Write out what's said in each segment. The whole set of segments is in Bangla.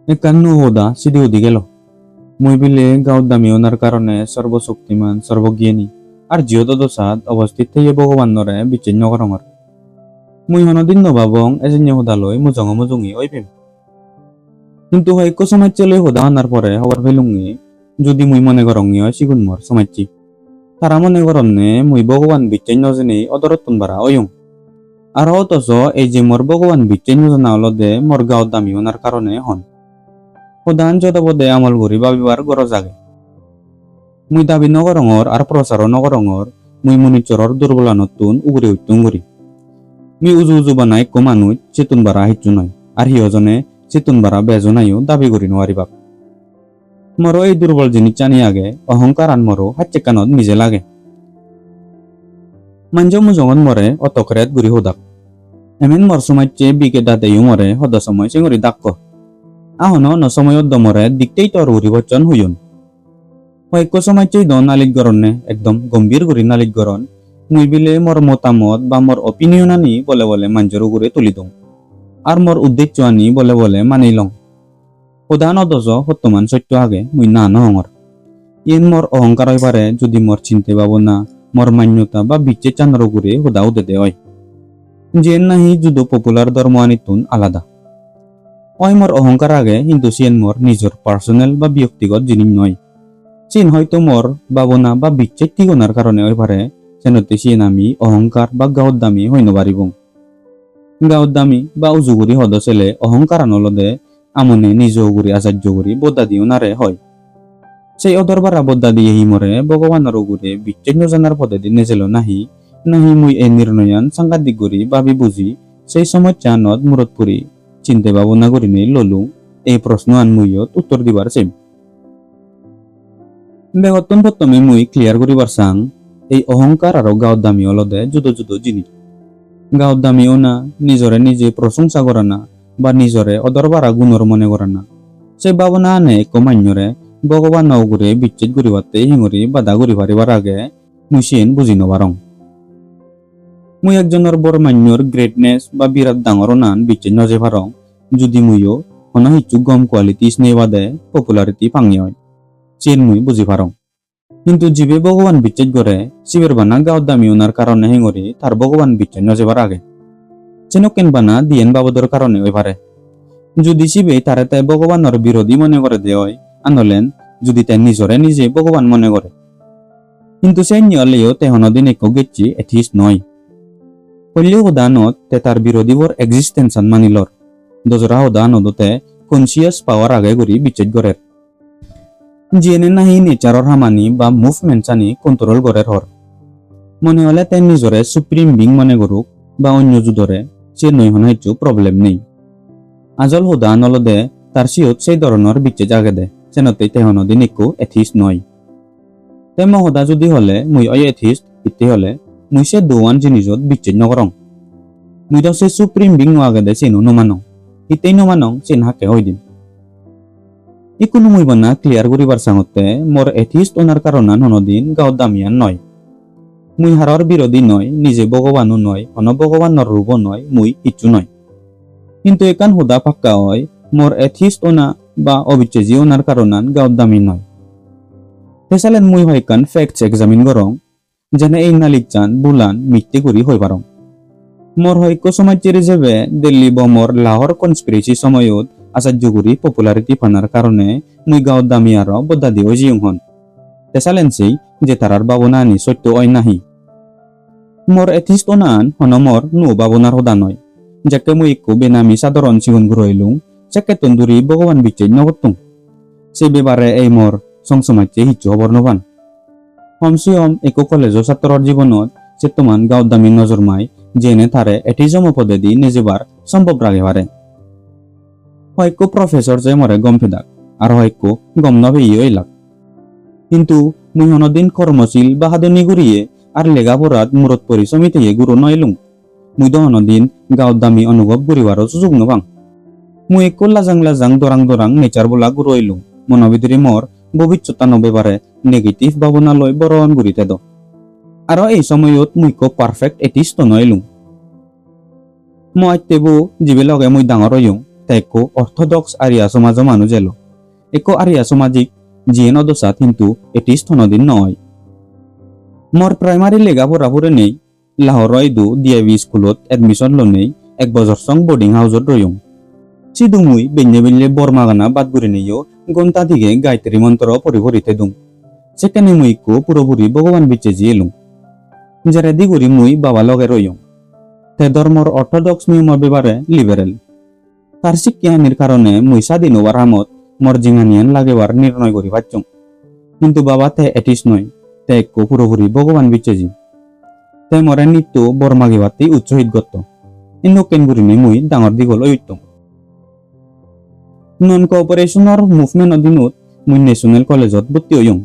একান্ন হোদা সিধি উদি গেল। মুই বিলে গাঁৱত দামী অনার কারণে সর্বশক্তিমান সর্বজ্ঞানী আর জিয়ত দশাত অবস্থিত থেকে ভগবানরে বিচ্ছিন্ন করঙর। মুই হনদিন নবাবং এজন্য হোদালৈ মুজঙ মুজুঙি ওই পেম। কিন্তু হয়ক সমাজে লই হোদা আনার পরে হবার ফেলুঙি যদি মুই মনে করঙি হয় সিগুন মর সমাজি তারা মনে করনে মুই ভগবান বিচ্ছিন্ন জেনে অদরত্তন বারা ওয়ুং। আর অথচ এই যে মোর ভগবান বিচ্ছিন্ন জানা অলদে মোর গাঁৱত দামী অনার কারণে হন প্রধান যদপদে আমল করি ভাবিবার গরজ আগে। মুই দাবি নগরঙর আর প্রচার নগরঙর মুই মনিচরর দুর্বলানতুন উগুরে উত্তুং করি। মি উজু উজু বানাই কো মানুষ চেতন বারা হিচ্ছু নয় আর হিয়জনে চেতন বারা বেজনাইও দাবি করি নোয়ারি বাপ। মরো এই দুর্বল জিনিস জানি আগে অহংকার আন মরো হাচ্চে কানত নিজে লাগে। মাঞ্জ মুজঙত মরে অতকরেত গুরি হোদাক এমেন মর সমাজে বিকে দাদেও মরে হদ সময় সিঙরি দাক্ক আহন ন সময়ত দমরে দিকতেই তর উরি বচ্চন হুয়ুন। হয়ক সমাজে দ নালিক গরণে একদম গম্ভীর করি নালিক গরণ মুই বিলে মোর মতামত বা মোর অপিনিয়ন আনি বলে বলে মাঞ্জর উগুরে তুলি দং আর মোর উদ্দেশ্য আনি বলে বলে মানি লং। প্রধান অদজ সত্যমান সত্য আগে মুই না নহঙর। ইন মোর অহংকার হইবারে যদি মোর চিনতে ভাবনা মোর মান্যতা বা বিচ্ছে চান্দর উগুরে হুদা উদে হয় যে নাহি যুদ পপুলার ধর্ম আনিতুন আলাদা। ওই মোর অহংকার আগে কিন্তু সিয়েন মোর নিজের পার্সোনাল বা ব্যক্তিগত জিনিস নয়। চীন হয়তো মোর ভাবনা বা বিচ্ছেদ ঠিকনার কারণে ওই পারে সেনতে সিয়েন আমি অহংকার বা গাঁৱত দামী হইন পারিব। গাঁৱত দামী বা উজুগুরি হদ ছেলে অহংকার আনলদে আমনে নিজ উগুরি আচার্য গুরি বদা দিও নারে হয়। সেই অদরবারা বদা দিয়ে হি মরে ভগবানের উগুরে বিচ্ছেদ জানার পদে দিন নেজেল নাহি নাহি মুই এই নির্ণয়ান সাংঘাতিক করি ভাবি বুঝি সেই সময় চানত মুরত পুরি চিন্তে ভাবনা করি নেই ললু এই প্রশ্ন আন মুইয়ত উত্তর দিবার চেম। বেগতন প্রথমে মুই ক্লিয়ার করিবার চাং এই অহংকার আর গাঁৱত দামী অলদে যুদ যুদ জিনিস। গাঁৱত দামীও না নিজরে নিজে প্রশংসা করা না বা নিজরে অদরবারা গুণর মনে করা না সে ভাবনা আনে এক মান্যরে ভগবান নগুরে বিচ্ছেদ করিবাতে হিঙরি বাধা করি পারিবার আগে মুই সিয়েন বুঝি নবারং। মুই একজনের বড় মান্যর গ্রেটনেস বা বিরাট ডাঙর নান বিচ্ছেদ নজে পারং যদি মুইও হন হিচু গম কোয়ালিটি স্নেহ বাদে পপুলারিটি ফাঙি হয় চেন মুই বুঝি পারং। কিন্তু জীবে ভগবান বিচ্ছেদ করে শিবের বানা গাঁৱত দামী ওনার কারণে হেঙরি তার ভগবান বিচ্ছেদ নজেবার আগে চেন কেন বানা দিয়েন বাবদর কারণে ওই পারে। যদি শিবে তারে তাই ভগবানের বিরোধী মনে করে দেয় আনলেন যদি তাই নিজরে নিজে ভগবান মনে করে। কিন্তু সেই নিয়লেও তেহনদিন এক গেছি এথিস নয় হইলেও হোদানত তে তার বিরোধীবর এক্সিস্টেন্সান মানিলর দজরা হোদানদতে কনসিয়াস পাওয়ার আগে করি বিচ্ছেদ গড়ের জিয়েনে নাহি নেচারর হামানি বা মুভমেন্ট চানি কন্ট্রোল গড়ের হর। মনে হলে তাই নিজরে সুপ্রিম বিং মনে করুক বা অন্য যুদরে সে নই হন হেচু প্রবলেম নেই। আজল হোদা নলদে তার সিয়ত সেই ধরনের বিচ্ছেদ আগে দে সেনতে তেহনদিন একু এথিস নয়। তেম হোদা যদি হলে মুই অয় এথিস্ট ইতে হলে মুই সে দোয়ান জিনিসত বিচ্ছেদ নকরং। মুই তো সে সুপ্রিম বিং আগে দে চেনো নমানং ইতেই নমানং চেন হাকে হই দিন। ইকুনো মুই বানা ক্লিয়ার করিবার চাঙতে মোর এথিস্ট ওনার কারণ হনদিন গাঁৱত দামিয়ান নয়। মুই হারর বিরোধী নয় নিজে ভগবানও নয় হন ভগবানের রূপ নয় মুই ইচ্ছু নয়। কিন্তু একান হুদা পাক্কা হয় মোর এথিস্ট ওনা বা অবিচ্ছেজি ওনার কারণ গাঁৱত দামি নয়। ফেসালেন মুই হয়কান ফ্যাক্টস এক্সামিন করং যেন এই নালিক চান বুলান মিথ্যে করি হই পারং। মোর হয়ক সমাজের হিসেবে দিল্লি বমর লাহোর কনস্পিরেসি সময়ত আচার্য করি পপুলারিটি পানার কারণে মুই গাঁৱত দামি আর বদা দিও জিয়ং হন ফেসালেন সেই যে তারার ভাবনা আনি সত্য হয় নাহি। মোর এথিস্ট ওনান হন মোর নু ভাবনার হোদা নয় যাকে মুই একু বেনামি সাধারণ জীবন ঘুরাইলুং যাকে তন্দুরি ভগবান বিচ্ছেদ নগতুং সে বেবারে এই মোর সংসমাজে হিচ্ছু হবর নবান। হমসিয়ম একু কলেজ ছাত্রর জীবনত সে তোমান গাঁৱত দামি নজর মাই জেনে তারে এথিজম পদে দি নিজেবার সম্ভব রাগে পারে। হয়ক প্রফেসর যে মরে গম ফেদাক আর হয়ক গম নবে ইয়ে লাগ। কিন্তু মুই হনদিন কর্মশীল বা হাদনি ঘুরিয়ে আর লেগাপড়াত মূরত পরিশ্রমিতে গুরু নইলুং মুই দহনদিন গাঁৱত দামি অনুভব করিবারও সুযোগ নবাং। মুই একু লাজাং লাজাং দরাং দরাং নেচার বলা গুরু হইলুং মনোভিতরে মোর ভবিষ্যতা নবেবারে নেগেটিভ ভাবনা লই বরণ ঘুরিতে দ। আর এই সময়ত মুইক পারফেক্ট এথিস্ট নইলুং। মই তেবু জিবে লগে মুই ডাঙর হইং taiko orthodox Arya somajo manu jelo. Eko Arya somajik jien odosat hintu etis thonodin noy. Mor primary lega pora pore nei Lahore du DIV schoolot admission lo nei ek bojor song boarding house ot royong. Sidumui benye bormagana bat guri neyo gonta dige gaitri mantro pori pori tedung. Sekene mui ko puropuri Bhagavan bicheji elung. Jaredi guri mui baba loge royong. Te ধর্মর অর্থোডক্স নিয়মৰ বেবাৰে লিবেৰেল তাৰ শিক্ষানিৰ কাৰণে মই স্বাধীন হোৱাৰ সময়ত মোৰ জিঙানিয়ান লাগেবাৰ নিৰ্ণয় কৰি পাইছোঁ কিন্তু বাবা তে এটিছ নয় তে একো পুরোপুরি ভগবান বিচেজি তে মৰে নিত্য বৰমাগিবাতি উৎসাহিত গত ইনো কেনগুৰিনে মই ডাঙৰ দীঘল হৈতো নন কোঅপাৰেশ্যনৰ মুভমেণ্টৰ দিনত মই নেশ্যনেল কলেজত ভৰ্তি হৈছোঁ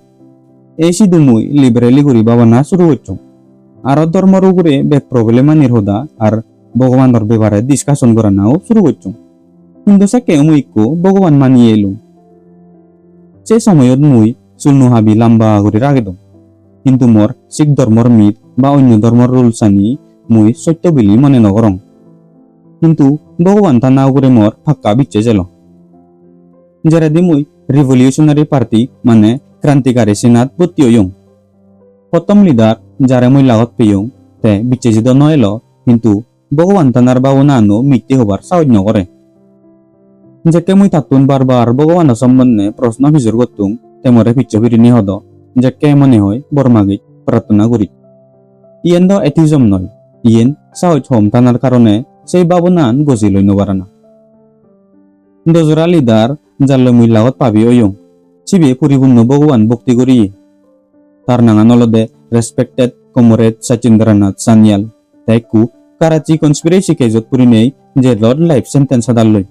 এই সিধু মই লিবেৰেলি কৰি বাবানা শুরু হৈছোঁ আর ধর্মর উপরে বেগ প্রবলেমা নির্হদা আর ভগবানের ব্যাপারে ডিসকাশন করা নাও শুরু করছো কিন্তু সাকে মুইকো ভগবান মানিয়ে এলুম সে সময়ত মুই চুলনু হাবি লম্বা করে রাখে দম কিন্তু মোর শিখ ধর্মর মিত বা অন্য ধর্মর রুলস আনি মুই সত্য বিলি মনে নগরং কিন্তু ভগবান তা না করে মোর ফাক্কা বিচ্ছে জেল যেরাদি মুই রিভলিউশনারি পার্টি মানে ক্রান্তিকারী সেনাত ভর্তি হইং প্রথম লিডার যারে মই লাগত পেয়ং তে বিচ্ছেজিত নয়ল কিন্তু ভগবান তানার ভাবনা আনো মিথ্যে হবার সাহায্য করে যেকে মই তাতুন বারবার ভগবানের সম্বন্ধে প্রশ্ন ভিজর করতুম তেমরে পিচ্ছে ফিরিনি হদ যেকে মনে হয় বরমাগিত প্রার্থনা করি ইয়েন দ এথিজম নয় ইয়েন সাহজ হম তানার কারণে সেই ভাবনান গজি লই নবারা না দজরা লিডার যারলে মই লাগত পাবি ওয়ং সিবে পরিপূর্ণ ভগবান ভক্তি করি তার নাঙান অলদে রেসপেক্টেড কমরেড সচিন্দ্রনাথ সানিয়াল তাইকু কারাচি কনস্পিরেসি কেজত পুরিনেই জেলত লাইফ সেন্টেন্স আদাললৈ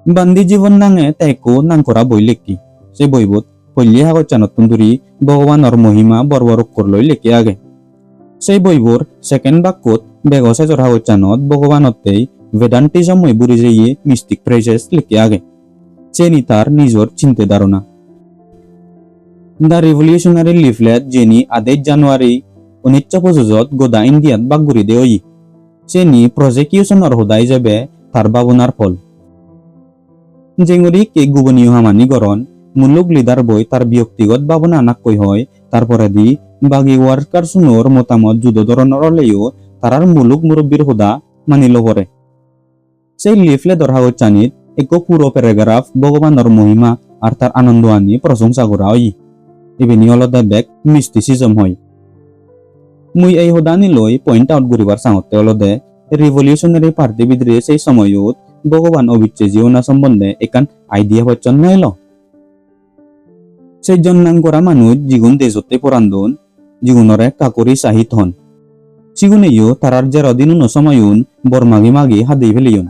বান্দি জীবন নাঙে তাইকু নাংকরা বই লেখি সে বইবত পল্লী হাগচানত তুন্দুরি ভগবানের মহিমা বর্বরক লৈ লেখি আগে সেই বইবোৰ সেকেন্ড বাক্যত বেগসেজর হাগচানত ভগবানতেই বেদান্তিজম মই বুড়ি যেয়ে মিস্টিক ফ্রেজেস লেখি আগে চেনি তার নিজর চিন্তে ধারণা দ্য রিভলিউশনারি লিফলেট যেনি 8 জানুয়ারি 1950 গোদা ইন্ডিয়াত বাগগুৰি দেই চেনি প্ৰজেকিউশনৰ হোদাই যাবে তাৰ ভাবনাৰ ফল জেঙুৰি কে গুবনীয় হামানি গৰণ মুলুক লিডার বই তার ব্যক্তিগত ভাবনা নাকই হয় তারপরে দি বাগি ওয়ার্কার সুনোর মতামত যুদ ধরনের হলেও তারার মুলুক মুরব্বীর হোদা মানিল পরে সেই লিফলেটর হাগচানিত এক পুরো প্যারাগ্রাফ ভগবানের মহিমা আর তার আনন্দ আনি প্রশংসা করা হয় ইভিনি অলদা বেক মিস্টিসিজম হয় মুই এই হোদানি লৈ পয়েন্ট আউট করিবার চাহতে অলদে রিভলিউশনারি পার্টি ভিতরে সেই সময়ত ভগবান অবিচ্ছে জীবনা সম্বন্ধে একান আইডিয়া পাচ্ছন নাইল সেই জন্নাং করা মানুষ জিগুন দেশতে পরান্দন জিগুনরে কাকরি সাহিত হন সিগুনেও তারার যে রদিন সময়ন বরমাগি মাগি হাদি ফেলিয়ন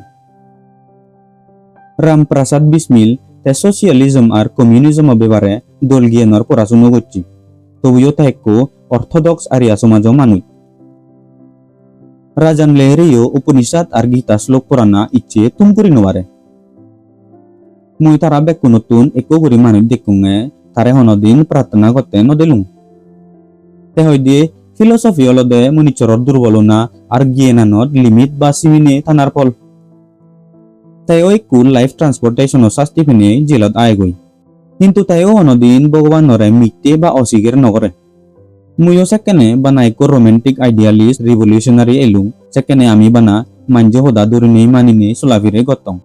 রামপ্রসাদ বিসমিল তে সোশিয়ালিজম আর কমিউনিজম ব্যাপারে দলগিয়ানর পড়াশুনো করছি তবুও তাইকো অর্থোডক্স আরিয়া সমাজ মানুষ রাজান লেহরিও উপনিষদ আর গীতা শ্লোক পড়ানা ইচ্ছে তুম করি নবারে মই তারা বেকু নতুন একো করি মানুষ দেখুঙে তারে হনদিন প্রার্থনা করতে নদিলুম তে হয় দিয়ে ফিলোসফি অলদে মনিচরর দুর্বলনা আর জ্ঞানানত লিমিট বা সীমিনে থানার ফল তাইও কুল লাইফ ট্রান্সপোর্টেশন শাস্তি ফিনে জেলত আয়গই কিন্তু তাইও অনদিন ভগবানরে মিথ্যে বা অস্বীকার নকরে মুইও সেকেনে বানাইকো রোমান্টিক আইডিয়ালিস্ট রিভলিউশনারি এলুম সেকেনে আমি বানা মাঞ্জ হোদা দূরিনে মানিনে চলাফিরে গতং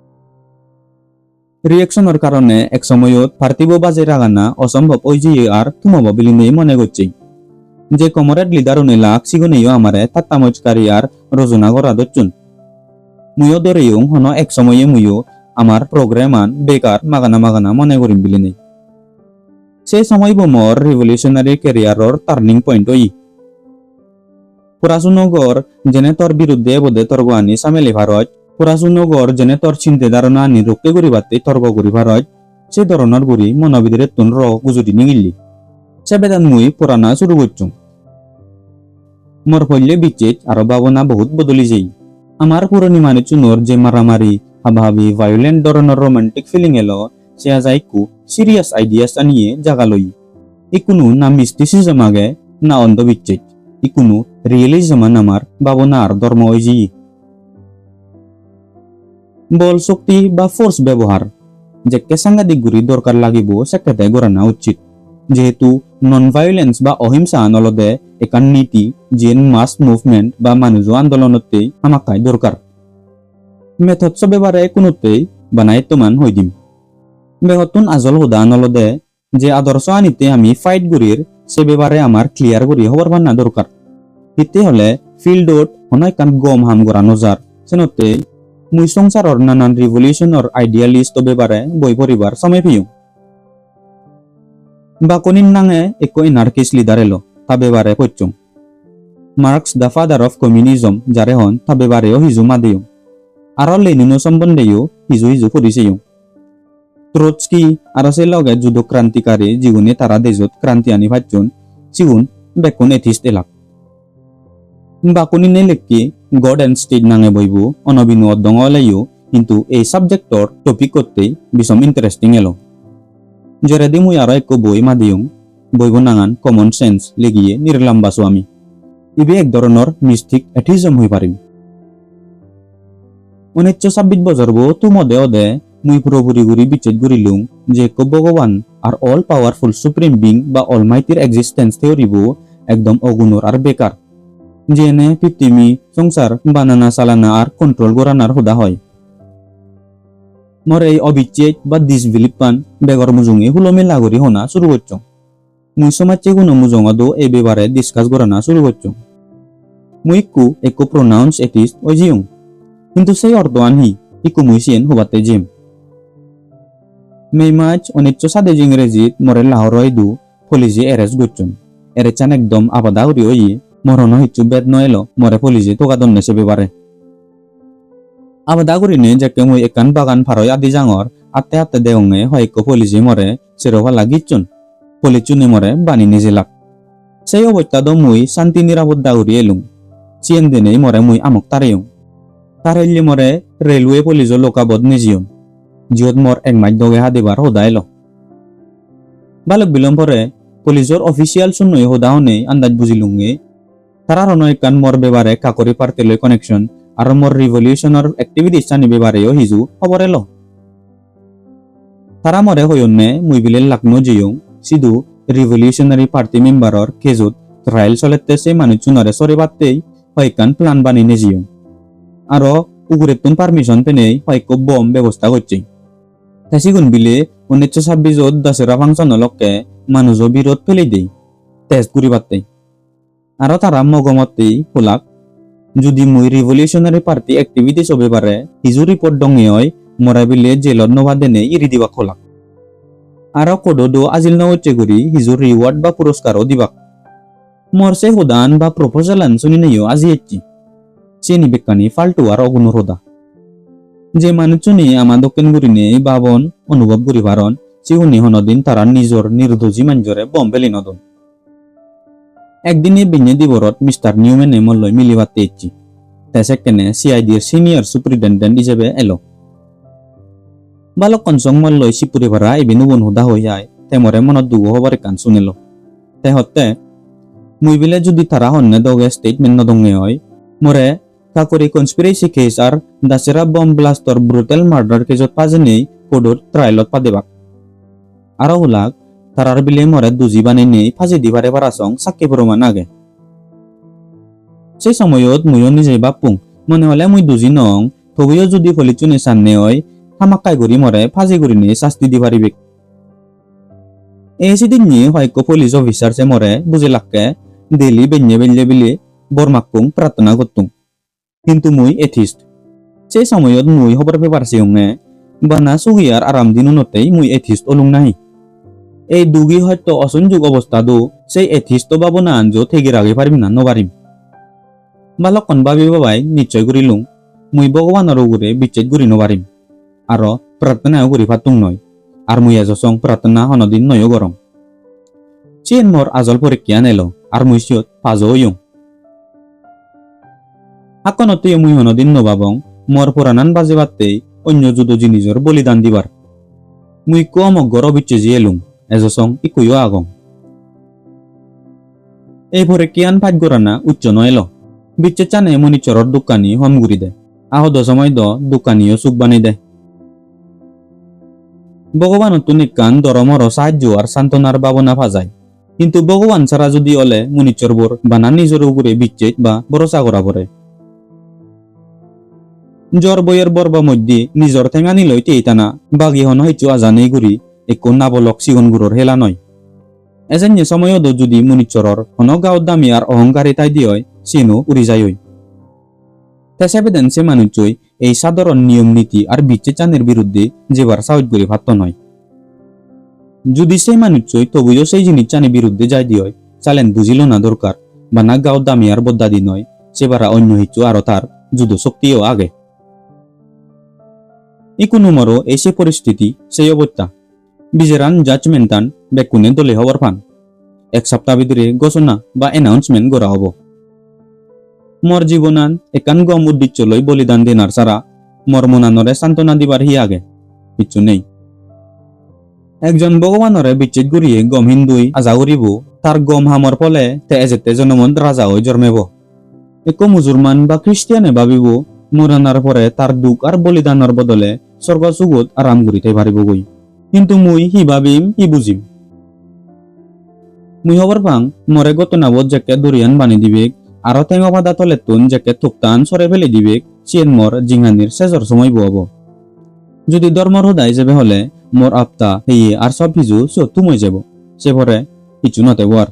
রিয়েকশনের কারণে এক সময়ত পার্থিব বাজে রাগানা অসম্ভব ওই যে আর তুমব বিলিনে মনে করছি যে কমরেড লিডার লাখ সিগুনেও আমারে তাত্তামজকারী আর রচনা করা দচ্ছুন মুইও দরেও হন এক সময়ে মুইও আমার প্রোগ্রামান বেকার মাগানা মনে করিম বিলিনে সেই সময় মোর রিভলিউশনারি ক্যারিয়ারর টার্নিং পয়েন্ট হই পুরাসুনগর যেনে তোর বিরুদ্ধে বোধে তর্ক আনি সামেলি ভারত পুরাসুনগর যেনে তোর চিন্তা ধারণা আনি রক্ষে করিবাতে তর্ক করি ভারত সে ধরনের গুড়ি মনোবিদের তুন র গুজুরি নিগিলি সে বেদান মুই পুরানা শুরু করছুম মোর হইলে বিচ্ছেদ আর ভাবনা বহুত বদলি যাই আমার পুরনি মানে চুনোর যে মারামারি হাবাহাবি ভায়োলেন্ট ধরনের রোমান্টিক ফিলিং এলো সে আজাইকু সিরিয়াস আইডিয়াস আনিয়ে জাগালই ইকুনু না মিস্টিসিজম আগে না অন্ধবিচ্ছেদ ইকুনু রিয়েলিজম আমার ভাবনা আর ধর্ম হইজি বল শক্তি বা ফোর্স ব্যবহার যেকে সাংঘাতিক গুরি দরকার লাগিব সেক্ষেত্রে গড়ানা উচিত যেহেতু নন ভায়োলেন্স বা অহিংসা আনলদে একান নীতি যেন মাস মুভমেন্ট বা মানুষ আন্দোলনতেই আমাকাই দরকার মেথড সব এবারে কোনোতেই বানাই তোমান হই দিম বেহতুন আজল হুদা আনলদে যে আদর্শ আনিতে আমি ফাইট গুরির সে ব্যাপারে আমার ক্লিয়ার করি হবার বান্না দরকার হিতে হলে ফিল্ডত হনাই কান গম হাম গড়া নজার সেনতে মুই সংসারর নানান রিভলিউশনর আইডিয়ালিস্ট ব্যাপারে বই পড়িবার সময় পিউ বাকনিন নাঙে একো এনার্কিস্ট লিডার এলো তা ব্যাপারে পড়ছুম Marx the father of communism যারে হন তা ব্যাপারেও হিজু মাদেও আর লেনিনো সম্বন্ধেও হিজু হিজু পড়িছেও ট্রোটস্কি আর সে লগে যুদ্ধ ক্রান্তিকারী জীবনে তারা দেশত ক্রান্তি আনি ভাইজন সিগুন বেকুন এথিস্ট এলাক বাকুনি নে লেখকি গড এন্ড স্টেট নাঙে বইব অনবিন দঙলাইও কিন্তু এই সাবজেক্টর টপিক করতেই বিষম ইন্টারেস্টিং এলো জেরেদি মুই আরো এক বই মাদিও বইব নাঙান কমন সেন্স লেগিয়ে নির্লাম্বাসো আমি ইবে এক ধরনের মিস্টিক এথিজম হই পারিম 1926 বছর বো তু মদে অদে মুই পুরোপুরি গুরি বিচ্ছেদ গুরিলুম যে ভগবান আর অল পাওয়ারফুল সুপ্রিম বিং বা অলমাইটির এক্সিস্টেন্স থিওরি বো একদম অগুণর আর বেকার যেনে পৃথিবী সংসার বানানা চালানা আর কন্ট্রোল করানার হুদা হয় মর এই অবিচ্ছেদ বা ডিসবিলিভ পান বেগর মুজুঙে হুলমে লাগরি হনা শুরু করছ মুই সমাজে কোনো মুজঙাদো এই ব্যাপারে ডিসকাস করানা শুরু করছ মুই কু একো প্রোনাউন্স এটিস্ট ও জিউং কিন্তু সেই অর্থ আনহি ইকু মুই সিয়েন হবাতে জিম মেই মার্চ 1907 ইংরেজিত মরে লাহরয় দু ফলিজে এরেস্ট করছুন এরেচান একদম আবাদা উড়ি ওই মরণ হিচ্ছু বেদ নয়েলো মরে ফলিজে তোকাদন নেছে বেবারে আবাদা করিনে যাকে মুই একান বাগান ফারয় আদি জাঙর আতে আতে দেওঙে হয়কো ফলিজে মরে সেরোভা লাগিচ্ছুন ফলিচুনে মরে বানি নিজেলাক সেই অবস্থা দ মুই শান্তি নিরাপদ দাউরি এলুম চিয়েন দিনেই মরে মুই আমক তারেও তারাইলে মরে রেলওয়ে পুলিশ লোকাবদ নিজিয়ম জিয়ত মর এক মাইক দগে হাদিবার হোদাইল বালক বিলম পরে পুলিশর অফিসিয়াল শূন্যই হোদা হনে আন্দাজ বুঝিলুঙ্গে তারার অনয় কান মর বেবারে কাকরি পার্টিলৈ কানেকশন আর মর রিভলিউশনের অ্যাক্টিভিটিস জানি বেবারেও হিজু খবর এলো তারা মরে হইনে মুই বিলে লাকনো জিয়ং সিধু রিভলিউশনারি পার্টি মেম্বারর কেজত ট্রায়াল চলেতে সেই মানুষজনরে সরে বাদতেই হয়কান প্ল্যান বানি নিজিয়ং আরো উগুরেতুন পারমিশন পেনেই হয়কো বম ব্যবস্থা করছে তাসিগুন বিলে 1926 দশেরা ফাংশন লক্কে মানুষ বিরোধ ফেলে দেই টেস্ট করি পারতে আরো তারা মগমতেই হোলাক যদি মুই রিভলিউশনারি পার্টি অ্যাক্টিভিটিস হবে পারে হিজু রিপোর্ট ডঙে হয় মরা বিলে জেলত নবা দেনে ইরি দিবা খোলাক আরো কোডো আজিল নচ্ছে করি হিজুর রিওয়ার্ড বা পুরস্কারও দিবাক মরসে হুদান বা প্রপোজালান শুনি নেইও আজি এচ্ছি চেনি বেকানি ফাল্টু আর অগুণর হোদা যে মানুষজনে আমা দক্ষিণ গুরিনে বাবন অনুভব করি পারন চিহুনি হনদিন তারা নিজর নির্দোষী মাঞ্জরে বম পেলি নদন একদিনে বিনে দিবরত মিস্টার নিউম্যানে মল্লয় মিলিবাতে ইচ্ছি তেসেকেনে সিআইডির সিনিয়র সুপ্রিটেন্ডেন্ট হিসেবে এলো বালক কনসং মল্লয় সিপুরি ভাড়া এবিনু বন হুদা হই যায় তেমরে মনত দুগো হবার কান শুনিল তে হতে মুই বিলে যদি তারা হন্নে দগে স্টেটমেন্ট নদঙ্গে হয় মরে কাকরি কনস্পিরেসি কেস আর দাসেরা বম ব্লাস্টর ব্রুটাল মার্ডার কেসত পাজেনেই কোডর ট্রায়ালত পাদেবাক আরো হুলাক তারার বিলে মরে দুজি বানাই নেই ফাঁসি দিবারে পারাসং সাক্ষী প্রমাণ আগে সেই সময়ত মুইও নিজে বাপুং মনে হলে মুই দুজি নং তবুও যদি ফলিচুনে সামনে হয় হামাক্কাই করি মরে ফাঁসি করি নিয়ে শাস্তি দি পারিবে এই সেদিন নিয়ে হয়তো পুলিশ অফিসার সে মরে বুঝে লাগকে দিল্লি বেঞ্জে বেঞ্জে বিলে বরমাকুং প্রার্থনা করতুম কিন্তু মুই এথিস্ট সেই সময়ত মুই খবর পেপারছি হঙে বানা সুহিয়ার আরাম দিন নতেই মুই এথিস্ট অলুং নাহি এই দুগি হয়তো অসংযোগ অবস্থা দো সেই এথিস্ট ভাবনা আনজো থেগে রাগে পারিম না নবারিম বালকন ভাবি বাবাই নিশ্চয় করিলুং মুই ভগবানের উগুরে বিচ্ছেদ করি নবারিম আর প্রার্থনাও করি ফাতুং নয় আর মুই এজসং প্রার্থনা হনদিন নয় গরম চেন মোর আজল পরীক্ষা নেলো আর মুই সিয়ত পাজো হইং আকনতে মুই হনদিন নবাবং মোর পুরানান বাজে বাতেই অন্য যুদ্ধ জিনিসর বলিদান দিবার মুই কম অগর বিচ্ছেজি এলুম এজসং ইকুইও আগং এই পরে কিয়ান ভাগ্যরানা উচ্চ নয়ল বিচ্ছে চানে মনিচরর দোকানি হমগুড়ি দে আহত সময় দোকানীও চুক বানি দে ভগবানতো নিকান দরমর সাহায্য আর সান্ত্বনার ভাবনা ফাজায় কিন্তু ভগবান ছাড়া যদি অলে মুনিচরবর বানা নিজের উপরে বিচ্ছেদ বা ভরসা করা পড়ে জ্বর বইয়ের বর্বা মধ্যে নিজর ঠেঙানি লইতে টানা বাগি হন হইচু আজানেই গুড়ি একো নাবলক সিগন গুড়র হেলা নয় এজন্য সময়ত যদি মুনিচরর হন গাঁৱত দামি আর অহংকারী তাই দিয়ে সিনো উড়ি যায় তেসাবেদেন সে মানুষই এই সাধারণ নিয়ম নীতি আর বিচ্ছেদ চানের বিরুদ্ধে যেবার সাহস করে ভাত নয় যদি সেই মানুষই তবুও সেই জিনিস চানে বিরুদ্ধে যাই দিয়ে চালেন বুঝিল না দরকার বা না গাঁৱত দামি আর বদ্দাদি নয় সেবারা অন্য হিচু আর তার যুদ্ধ শক্তিও আগে ইকুনুমরও এসে পরিস্থিতি সেই অবস্থা বিজেরান জাজমেন্টান বেকুনে দলে হবার ফান এক সপ্তাহ ভিতরে ঘোষণা বা এনাউন্সমেন্ট করা হব মর জীবনান একান গম উদ্দেশ্য লই বলিদান দেনার সারা মর্মনানরে সান্ত্বনা দিবার হি আগে কিছু নেই একজন ভগবানরে বিচ্ছেদ গুড়িয়ে গম হিন্দুই আজা উড়িব তার গম হামর ফলে তে এজেতে জনমন রাজা হয়ে জন্মেব একো মুসলমান বা খ্রিস্টিয়ানে ভাবিব মরানার পরে তার দুঃখ আর বলিদানের বদলে স্বর্গ সুগত আরাম করিতে পারিব গই কিন্তু মুই হি ভাবিম হি বুঝিম মুই হবার পাং মরে গতনাবত জেকে দরিয়ান বানি দিবে আরো টেঙা বাদা তলে তুন জেকে থুকতান সরে ফেলে দিবে চিয়েন মর জিঙানির শেষর সময় বব যদি ধর্মর হদায় যাবে হলে মোর আপতা হেয়ে আর সব কিছু তুমই যাব সে ভরে কিছু নতে আর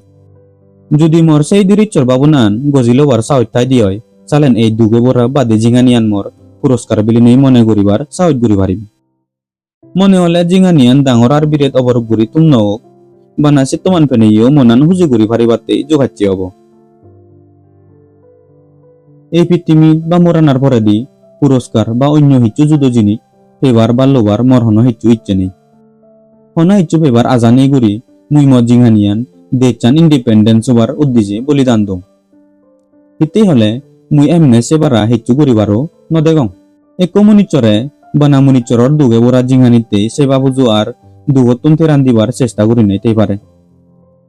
যদি মোর সেই দৃশ্যর বাবুনান গজিল বার সাহঠাই দিয়ে চালেন এই দুগে বরা বাদে জিঙানিয়ান মোর পুরস্কার বিলি নেই মনে করিবার সাহস গুড়ি পারিম মনে হলে জিঙানিয়ান ডাঙর আর বিরেত অবরোগ গুড়ি তুম নওক বানা চিত্তমান ফেনেও মনান হুজি গুড়ি পারিবাতে যোগাচ্ছি হব এই পৃথিবীত বা মরানার পরে দি পুরস্কার বা অন্য হিচ্ছু যুদ্ধ জিনিস পেবার বা লোবার মর হন হিচ্ছু ইচ্ছে নেই হন হিচ্ছু পেবার আজানি গুড়ি মুই মত জিঙানিয়ান দেশান ইন্ডিপেন্ডেন্স হবার উদ্দেশ্যে বলিদান দম হিতেই হলে মুই এমনে সেবারা হিচ্ছু করিবারও নদেগং এক মুনিচরে বানা মুনিচরর দুগে বরা জিঙানিতে সেবা বুঝু আর দুগতুন থেরান দিবার চেষ্টা করি নাইতেই পারে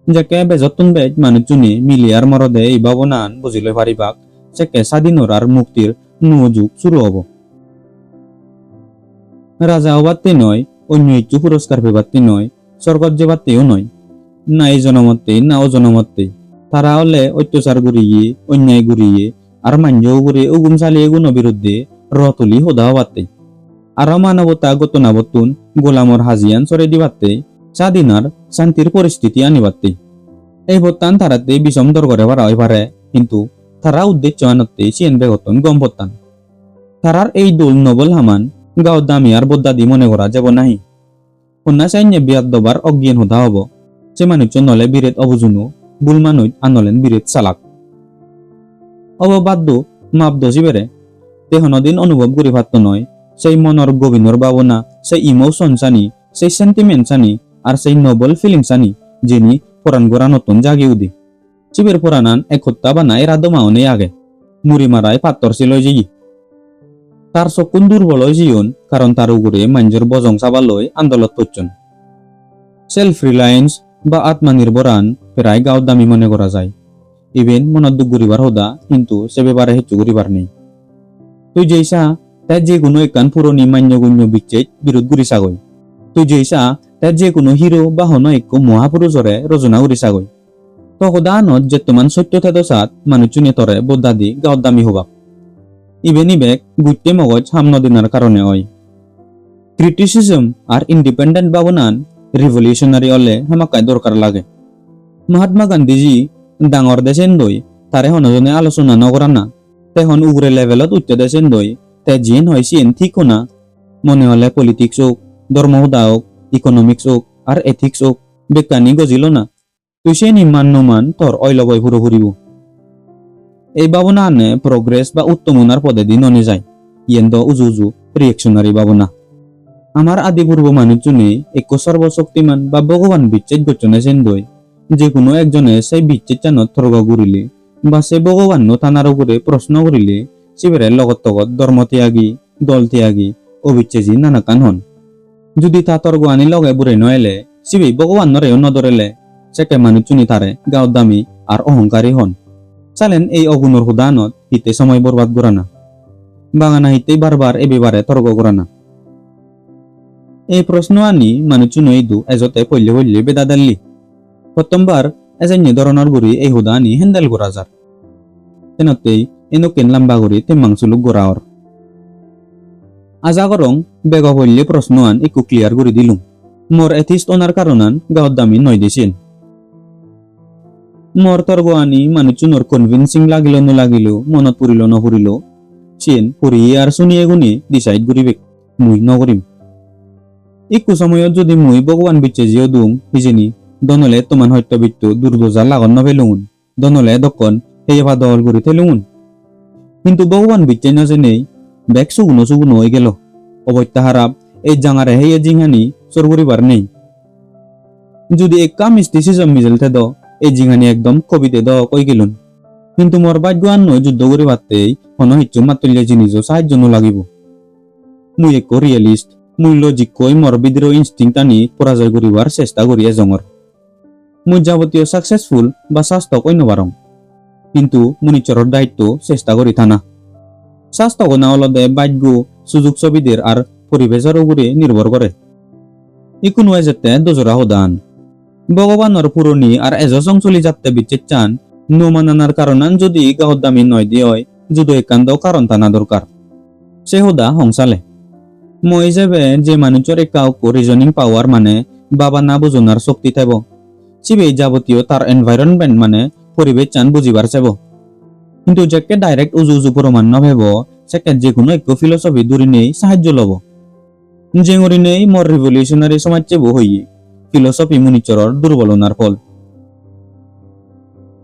যাকে বেজতুন বেজ মানুষজনে মিলিয়ার মরদে এই ভাবনান বুঝিলে পারিবাক সেকে স্বাধীনর আর মুক্তির যুগ শুরু হব রাজা হবাতে নয় অন্য ইচ্ছু পুরস্কার পেবাতে নয় স্বর্গত যেবাতেও নয় না এই জনমতে না ও জনমতে তারা হলে অত্যাচার গুড়িয়ে অন্যায় গুড়িয়ে আর মাঞ্জও গুড়ে উগুম চালিয়ে গুণ বিরুদ্ধে রতুলি হোদা হবাতে আর মানবতা গতনাবতুন গোলামর হাজিয়ান সরে দিবাতে স্বাধীনার শান্তির পরিস্থিতি আনিবাতে এই বত্তান তারাতে বিষম দরগরে ভাড়া হয়ে পারে কিন্তু তারা উদ্দেশ্য আনতে সিয়েন বেগতন গম পত্তান তারার এই দোল নবল হামান গাঁৱত দামি আর বদ্দাদি মনে করা যাব নাহি কন্যা সৈন্য বিয়াত দবার অজ্ঞান হোদা হব সে মানুষ নলে বিরেত অবজুনু বুলমানুত আনলেন বিরেত চালাক অববাদ্য মাপ দোষী বেড়ে তেহনদিন অনুভব করি ভাত নয় সেই মনর গভীর ভাবনা সেই ইমোশন সানি সেই সেন্টিমেন্ট সানি আর সেই নবল ফিলিং সানি যিনি পুরান গোড়া নতুন জাগি উদি শিবের পুরানান এক হত্যা বানায় রাধমাওনে আগে মুড়ি মারায় পাত্তর ছিল জিগি তার চকুন দুর্বল জীবন কারণ তার উপরে মাঞ্জর বজং চাবালয় আন্দোলত করছেন সেলফ রিলায়েন্স বা আত্মনির্ভরান প্রায় গাঁৱত দামি মনে করা যায় ইভেন মনত দুঃখ করিবার হোদা কিন্তু সে ব্যাপারে হেচু করিবার নেই তুই যেইসা তাই যে কোনো একান পুরনি মান্যগুণ্য বিচ্ছেদ বিরোধ গুড়ি সাগই তুই যেইসা তাই যে কোনো হিরো বা হন এক মহাপুরুষরে রচনা করি সাগই তো হোদানত যে তোমার সত্য থেদসাত মানুষজনে তরে বদ্দাদি গাঁৱত দামি হবাক ইভেন ইবেক গুটে মগজ সামন দিনার কারণে হয় ক্রিটিসিজম আর ইন্ডিপেন্ডেন্ট ভাবনান রিভলিউশনারি হলে হামাকায় দরকার লাগে মহাত্মা গান্ধীজি ডাঙর দেশেন দই তারে হনজনে আলোচনা নকরা না তেহন উগরে লেভেলত উঠতে দেশেন দই তে জিন হয় সিয়েন ঠিক না মনে হলে পলিটিক্স হোক ধর্মহুদা হোক ইকোনমিক্স হোক আর এথিক্স হোক বিজ্ঞানী গজিল না তুই সে নিমান নুমান তোর অইলবই ফুরো ফুরিব এই ভাবনা আনে প্রগ্রেস বা উত্তমনার পদে দিন অনে যায় ইয়েন্দ উজু উজু রিয়েকশনারি ভাবনা আমার আদি পূর্ব মানুষজনে এক সর্বশক্তিমান বা ভগবান বিচ্ছেদ গচ্ছনে সেন্দই যে কোনো একজনে সেই বিচ্ছেদ চানত থর্গ ঘুরিলে বা সে ভগবান থানার উপরে প্রশ্ন করিলে শিবের লগত তগত ধর্ম ত্যাগী দল ত্যাগী অবিচ্ছেদী নানাকান হন যদি তা তর্গ আনি লগে বুড়ে নয়েলে শিবে ভগবান নরেও নদরেলে সেকে মানুষজনী তারে গাঁৱত দামি আর অহংকারী হন চালেন এই অগুণর হুদানত হিতে সময় বরবাদ করা না বাঙানা হইতেই বারবার এ ব্যাপারে তর্ক করা না। এই প্রশ্ন আনি মানুষ নইদু এজতে পল্লে পল্লে বেদা দাল্লি প্রথমবার এজন্য ধরনের গুড়ি এই হুদা আনি হ্যান্ডেল করা যার তেনতেই এনকেন লাম্বা করি তেমাংসুলুক গোড়াওর আজা করং বেগ পল্লে প্রশ্ন আন একটু ক্লিয়ার করে দিলুম মোর এথিস্ট ওনার কারণান গাঁৱত দামি নয় দিছিল মোর তর্ক আনি মানুষজনের কনভিনসিং লাগিল নলাগিল মনত পুরিল নপুরিল চেন পড়িয়ে আর শুনিয়ে গুনিয়ে ডিসাইড করিবে মুই নকরিম একটু সময়ত যদি মুই ভগবান বিচ্ছে জিও দুম হিজেনি দনলে তোমার সত্যবিত্ত দুর্দশা লাগন নভেলুন দনলে দক্ষণ সেই দল করে থেলুন কিন্তু ভগবান বিচ্ছে না জেনেই বেগ সুগুনো সুগুনো হয়ে গেল অবত্যা হারাপ এই জাঙারে হেয়ে জিঙানি চোর করিবার নেই যদি একা মিষ্টি সিজম মিজেলতে দ এই জিঙানি একদম কবিতে দ কই গেলুন কিন্তু মোর ভাগ্য আর নয় যুদ্ধ করে পারতেই হন হিচ্ছু মাতুল্য জিনিস সাহায্য লাগিব মুই এক রিয়েলিস্ট মুই লজিক কই মোর বিদ্রোহ ইনস্টিংক্ট আনি পরাজয় করিবার চেষ্টা করি এজঙর মুই যাবতীয় সাকসেসফুল বা স্বাস্থ্য কই নবারং কিন্তু মুনিচরের দায়িত্ব চেষ্টা করি থানা স্বাস্থ্য কোনা অলদে ভাগ্য সুযোগ ছবিদের আর পরিবেশের উপরে নির্ভর করে ইকুনো যেতে দোজরা হদান ভগবানের পুরনি আর এজসং চলি যাতে বিচ্ছেদ চান নমানানার কারণান যদি গাঁৱত দামি নয় দিয়ে হয় যুদ একান্ত কারণ টানা দরকার সে হুদা হংসালে মই হিসেবে যে মানুষের কাউকে রিজনিং পাওয়ার মানে বাবা না বুঝনার শক্তি থাকব সিবে যাবতীয় তার এনভায়রনমেন্ট মানে পরিবেশ চান বুঝিবার চাব কিন্তু যাকে ডাইরেক্ট উজু উজু প্রমাণ নভেব সেকে যে কোনো এক ফিলসফি দূরি নেই সাহায্য লব জেঙরি নেই মর রিভলিউশনারি সমাজ চেব হই ফিলসফি মুনিচরর দুর্বলনার ফল